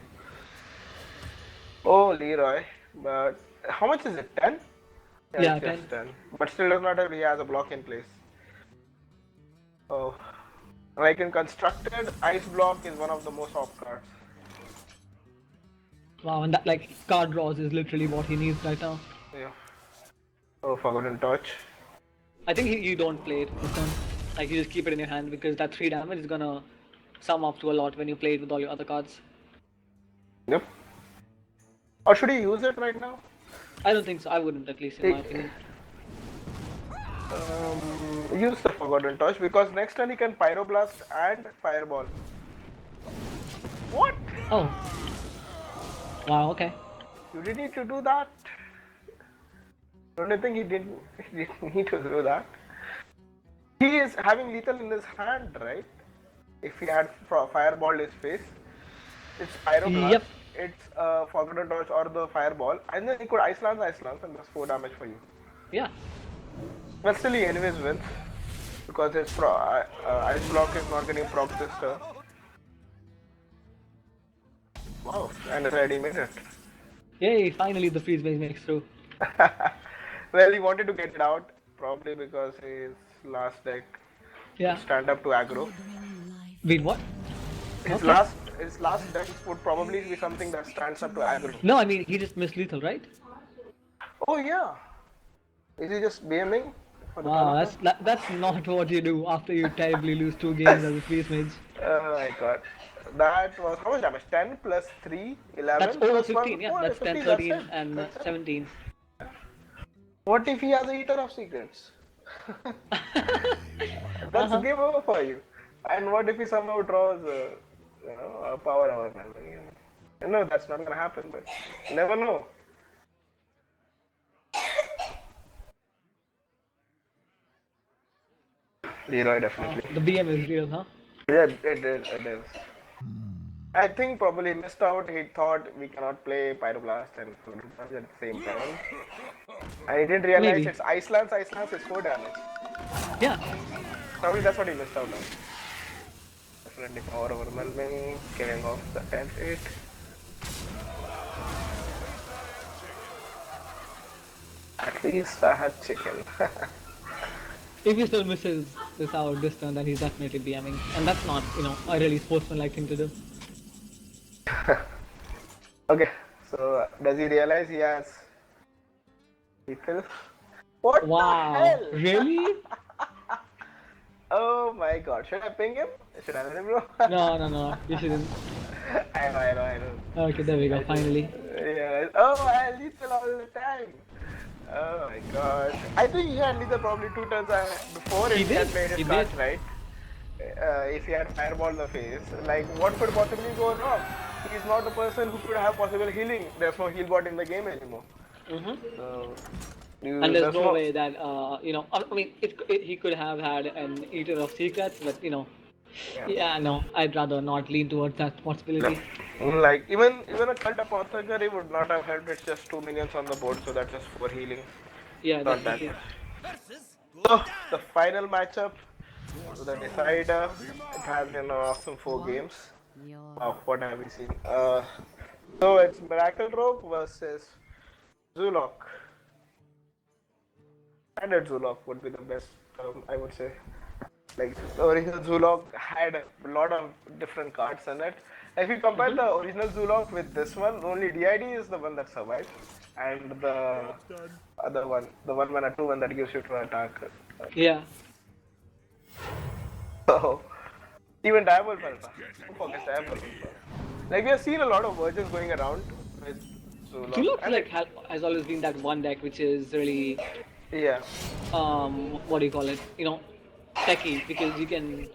B: Oh, Leroy, but how much is it? 10? Yeah,
A: Yeah,
B: it's
A: 10.
B: just 10. But still does not have, he has a block in place. Oh, like in constructed, ice block is one of the most off cards.
A: Wow, and that like card draws is literally what he needs right now.
B: Yeah. Oh, forgotten touch.
A: I think you don't play it this turn. Like you just keep it in your hand because that 3 damage is gonna sum up to a lot when you play it with all your other cards.
B: Yep. Or should he use it right now?
A: I don't think so. I wouldn't, at least in my opinion.
B: Use the forgotten touch because next turn he can pyroblast and fireball. What?
A: Oh. Wow. Okay.
B: You didn't need to do that. Don't you think he didn't need to do that? He is having lethal in his hand, right? If he had fireballed his face, it's pyroblast.
A: Yep.
B: It's forgotten touch or the fireball, and then he could ice lance, and that's 4 damage for you.
A: Yeah.
B: But still, he anyways wins because his ice block is not getting proc this turn. Wow, and NSID made it.
A: Yay! Finally, the freeze base makes through.
B: Well, he wanted to get it out, probably because his last deck
A: Yeah.
B: stand up to aggro.
A: Wait, what?
B: His
A: Okay.
B: his last deck would probably be something that stands up to aggro.
A: No, I mean he just missed lethal, right?
B: Oh yeah. Is he just BMing? For the
A: Wow,
B: Panama?
A: that's not what you do after you terribly lose 2 games as a freeze mage.
B: Oh my god. That was how much damage? 10 plus 3, 11
A: That's over
B: plus
A: 15,
B: 1,
A: yeah.
B: oh,
A: That's 10,
B: 15,
A: 13,
B: that's it.
A: and
B: That's it.
A: 17.
B: What if he has a Eater of Secrets? That's game over for you. And what if he somehow draws a power hour? No, that's not gonna happen, but you never know. Leroy definitely.
A: The BM is real, huh?
B: Yeah, it is. I think probably missed out. He thought we cannot play Pyroblast and Photoblast at the same time. And he didn't realize
A: Maybe.
B: it's Ice Lance is 4 damage.
A: Yeah.
B: Probably that's what he missed out on. Definitely power overwhelming, killing off the F8. At least I had chicken.
A: If he still misses this out this turn, then he's definitely BMing. And that's not, a really sportsmanlike thing to do.
B: Okay, so does he realize he has lethal? What the
A: Wow.
B: hell?
A: Really?
B: Oh my god, should I ping him? Should I let him know?
A: No. You shouldn't.
B: I know.
A: Okay, there we go, finally.
B: Yeah. Oh, I had lethal all the time. Oh my god. I think he had lethal probably 2 turns before
A: He
B: he had
A: did,
B: played his
A: he
B: cards,
A: did.
B: right? If he had fireball the face, like what could possibly go wrong? He's not the person who could have possible healing. There's no heal bot in the game anymore. So,
A: And there's no way that, I mean, he could have had an Eater of Secrets, but, yeah, no, I'd rather not lean towards that possibility.
B: Like even a cult apothecary would not have helped. It's just 2 minions on the board, so that's just 4 healing.
A: Yeah,
B: Not that
A: definitely.
B: much.
E: Versus
B: So the final matchup, the decider. It has been an awesome 4 games. Wow, what have we seen? So it's Miracle Rogue versus Zulok. Standard Zulok would be the best term, I would say. Like the original Zulok had a lot of different cards in it. If you compare the original Zulok with this one, only DID is the one that survived, and the other one, the 1/1 2/1 that gives you to attack.
A: Yeah.
B: So even Diabol Alpha. Who forgets Diabol Alpha? Like we have seen a lot of versions going around with Zulok.
A: Tulip
B: and
A: like has always been that one deck which is really
B: yeah.
A: what do you call it? Techie, because you can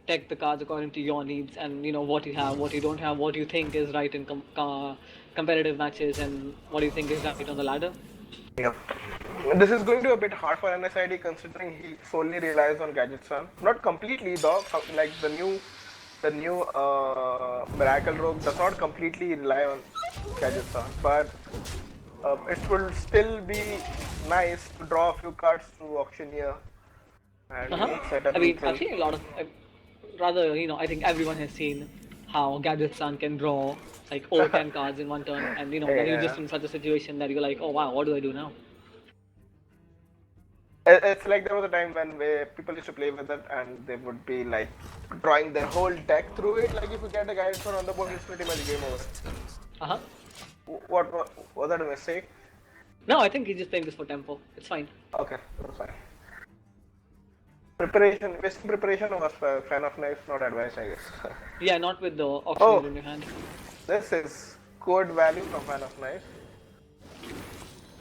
A: tech the cards according to your needs and what you have, what you don't have, what you think is right in competitive matches, and what you think is right on the ladder.
B: Yep. This is going to be a bit hard for NSID considering he solely relies on Gadget Sun. Not completely though, like the new Miracle Rogue does not completely rely on Gadget Sun, but it will still be nice to draw a few cards through auctioneer and set up
A: I mean, I've
B: lethal.
A: seen a lot of, rather, I think everyone has seen how Gadget Sun can draw like over 10 cards in one turn, and then you're
B: Yeah.
A: just in such a situation that you're like, oh wow, what do I do now?
B: It's like there was a time when where people used to play with it and they would be like drawing their whole deck through it. Like if you get a guidance on the board, it's pretty much game over.
A: Uh huh.
B: What was that a mistake?
A: No, I think he's just playing this for tempo. It's fine.
B: Okay, that's fine. Preparation, wasting preparation was fan of knives, not advice, I guess.
A: Yeah, not with the
B: Oh,
A: auctioneer in your hand.
B: this is code value from fan of knives.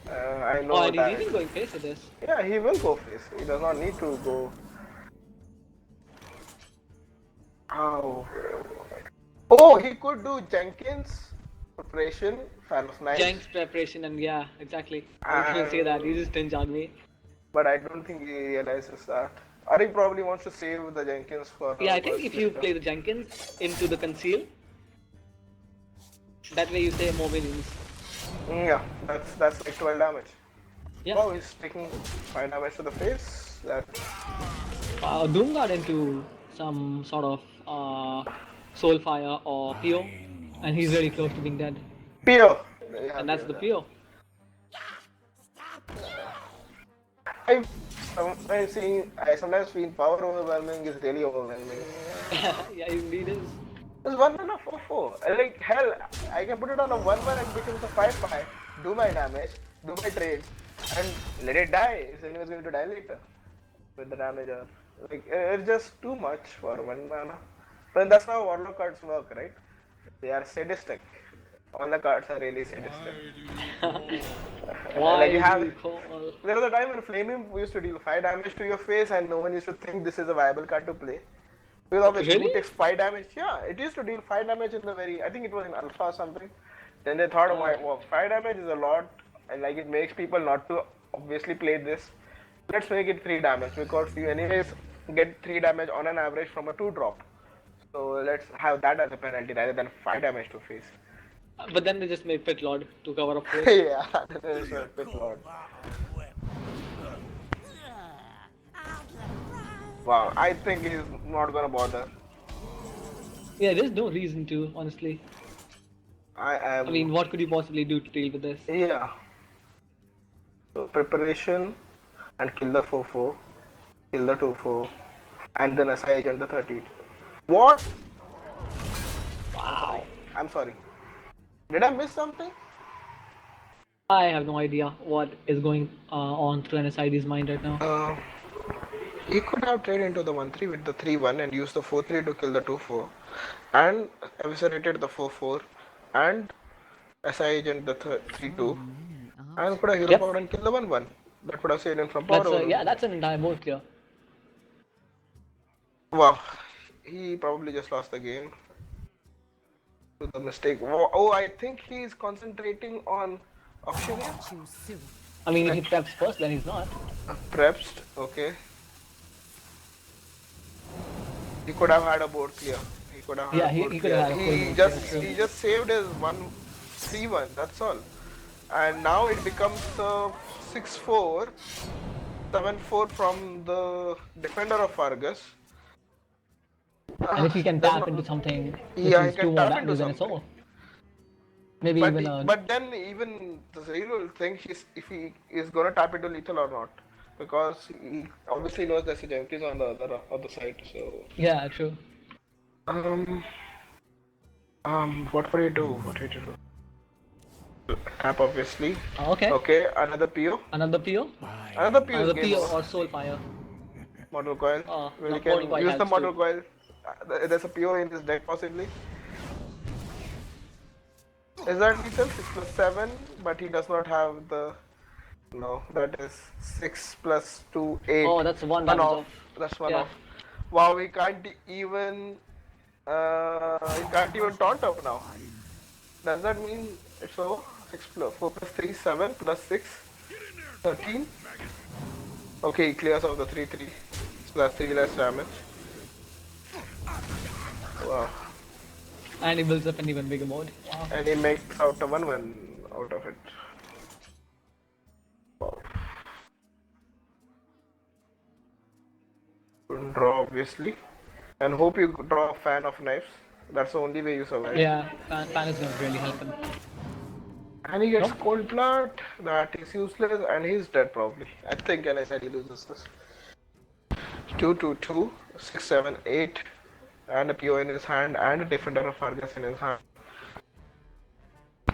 B: I
A: Oh,
B: know
A: and he's
B: that.
A: even going face with this.
B: Yeah, he will go face. He does not need to go. Oh. Oh, he could do Jenkins preparation, fan of knives.
A: Jenks preparation, and yeah, exactly. I was gonna say that. He just didn't jog me.
B: But I don't think he realizes that. Or he probably wants to save the Jenkins for
A: Yeah, I think
B: worst
A: if you
B: later.
A: play the Jenkins into the conceal, that way you save more minions.
B: Yeah, that's like 12 damage.
A: Yeah.
B: Wow, he's taking 5 damage to the face. That
A: Doom got into some sort of Soulfire or PO, and he's very close to being dead.
B: Pio. Yeah,
A: And that's the PO.
B: I sometimes feel power overwhelming is really overwhelming.
A: Yeah, indeed is.
B: It's 1 mana 4/4. Like hell, I can put it on a 1/1 and becomes a 5/5. Do my damage, do my trade, and let it die. It's anyways going to die later with the damage. Or like it's just too much for 1 mana. But that's how warlock cards work, right? They are sadistic. All the cards are really sadistic.
A: Why
B: Like you
A: do
B: have.
A: you call?
B: There was a time when Flaming used to deal 5 damage to your face, and no one used to think this is a viable card to play. Because obviously,
A: Really?
B: who takes 5 damage? Yeah, it used to deal 5 damage in the very. I think it was in Alpha or something. Then they thought, well, 5 damage is a lot, and like it makes people not to obviously play this. Let's make it 3 damage because you, anyways, get 3 damage on an average from a 2 drop. So let's have that as a penalty rather than 5 damage to face.
A: But then they just made Pit Lord to cover up for it.
B: Yeah, that is a bit odd. Wow, I think he's not gonna bother.
A: Yeah, there's no reason to, honestly.
B: I am.
A: I mean, what could you possibly do to deal with this?
B: Yeah. So preparation and kill the 4/4, kill the 2/4, and then aside and the 30. What?
A: Wow.
B: I'm sorry. Did I miss something?
A: I have no idea what is going on through NSID's mind right now.
B: He could have traded into the 1/3 with the 3/1 and used the 4/3 to kill the 2/4, and eviscerated the 4/4, and SI agent the 3/2, and could have hero
A: Yep.
B: power and kill the 1/1. That would have saved him from power.
A: That's yeah, that's an entire board clear.
B: Wow, he probably just lost the game to the mistake. Oh, I think he's concentrating on auctioneer.
A: I mean, if he preps first, then he's not.
B: Preps, okay. He could have had a board clear. He could have had
A: Yeah,
B: a board
A: he could
B: clear.
A: have had a full
B: He
A: board
B: just
A: clear, true.
B: he just saved his 1/3/1. That's all. And now it becomes a 6/4, 7/4 from the defender of Argus.
A: And if he can
B: That's
A: tap
B: not-
A: into something which
B: Yeah, he
A: is
B: can
A: 2 more
B: tap into
A: damage than it's
B: something.
A: all. Maybe
B: But,
A: even a...
B: but then even the Zazreeleinz will think if he is gonna tap into lethal or not, because he obviously knows there's a Jenkins on the other side. So
A: Yeah, true.
B: what would he do? What would he do? Tap obviously.
A: Okay.
B: Okay, another PO.
A: Another PO?
B: Another PO.
A: Another
B: is game
A: PO
B: over.
A: or Soulfire.
B: Mortal coil.
A: Oh,
B: Well,
A: no,
B: you can
A: Mortal Coil
B: use the
A: helps
B: mortal
A: too.
B: coil. There's a PO in this deck possibly. Is that lethal? 6+7, but he does not have the. No, that is 6+2, 8.
A: Oh, that's one
B: One
A: damage
B: off.
A: off.
B: That's one
A: Yeah.
B: off. Wow, we can't even. He can't even taunt up now. Does that mean it's over? 4+3, 7 plus 6, 13. Okay, he clears off the 3/3. So that's 3 less damage. Wow.
A: And he builds up an even bigger mode. Wow.
B: And he makes out a 1/1 out of it. draw obviously, and hope you draw a fan of knives. That's the only way you survive.
A: Yeah, fan is gonna really help him.
B: And he gets
A: Nope.
B: cold blood, that is useless, and he's dead probably. I think NSID loses this. 2, 2, 2, 6, 7, 8, and a PO in his hand, and a Defender of Argus in his hand.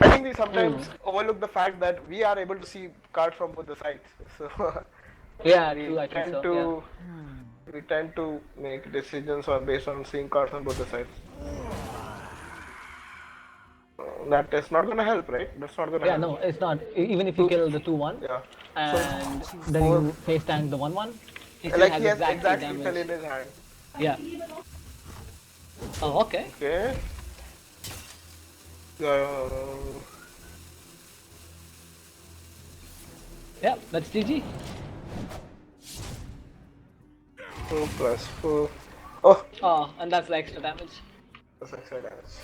B: I think we sometimes overlook the fact that we are able to see cards from both the sides. So
A: Yeah,
B: we
A: true. I think
B: tend
A: so.
B: to we tend to make decisions on based on seeing cards on both the sides. That is not gonna help, right? That's not gonna
A: Yeah.
B: help.
A: No, it's not. Even if you kill the 2-1,
B: Yeah.
A: and then
B: four-
A: you face tank the 1-1, he still
B: Like
A: has
B: he has
A: exactly
B: exact
A: damage.
B: lethal in his hand.
A: Yeah. Oh, okay.
B: Okay.
A: Yeah, that's GG.
B: 4+4. Oh,
A: Oh, and that's the extra damage.
B: that's extra damage.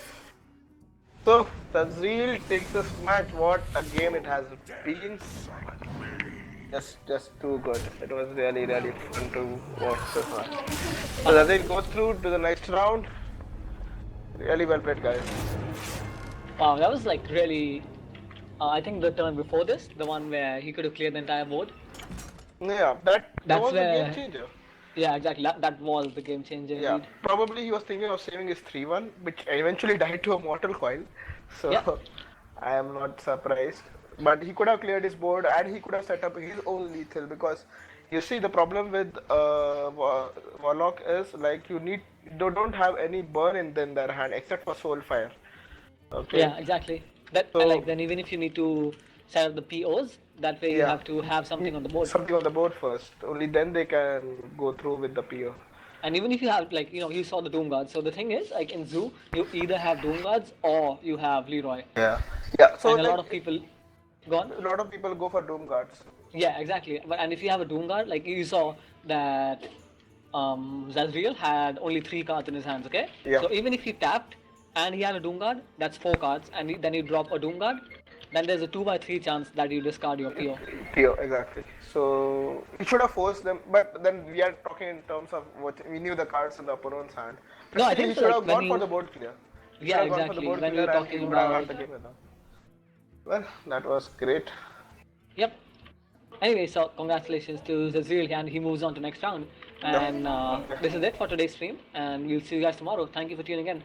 B: So, Zazreel takes this match. What a game it has been. Just too good. It was really, really fun to watch this match. So, Zazreel goes through to the next round. Really well played, guys.
A: Wow, that was like really. I think the turn before this, the one where he could have cleared the entire board.
B: Yeah, that
A: That's
B: was the
A: where-
B: game changer.
A: Yeah, exactly. That was the game changer.
B: Yeah,
A: Indeed.
B: probably he was thinking of saving his 3-1, which eventually died to a mortal coil. So
A: Yeah.
B: I am not surprised. But he could have cleared his board and he could have set up his own lethal, because you see the problem with Warlock is like they don't have any burn in their hand except for Soulfire. Okay.
A: Yeah, exactly. That
B: So-
A: like then even if you need to set up the POs, that way you
B: Yeah.
A: have to have something on the board.
B: Something on the board first. Only then they can go through with the PO.
A: And even if you have like you saw the Doom Guards. So the thing is like in Zoo, you either have Doom Guards or you have Leroy.
B: Yeah. Yeah. So
A: And a
B: like,
A: lot of people gone.
B: a lot of people go for Doom Guards.
A: Yeah, exactly. But and if you have a Doom Guard, like you saw that Zazreel had only 3 cards in his hands, okay?
B: Yeah.
A: So even if he tapped and he had a Doom Guard, that's 4 cards, and then you drop a Doom Guard, then there's a 2/3 chance that you discard your PO.
B: PO, exactly. So he should have forced them, but then we are talking in terms of what we knew the cards in the opponent's hand.
A: No, I
B: Basically,
A: think
B: he
A: so,
B: should
A: like,
B: have
A: when
B: gone for
A: you-
B: the board clear. He
A: Yeah,
B: should have gone for
A: exactly.
B: the board
A: When
B: clear
A: you're
B: and
A: talking
B: he would have won
A: about-
B: the game with them. Well, that was great.
A: Yep. Anyway, so congratulations to Zazreel, and he moves on to next round. And this is it for today's stream, and we'll see you guys tomorrow. Thank you for tuning in.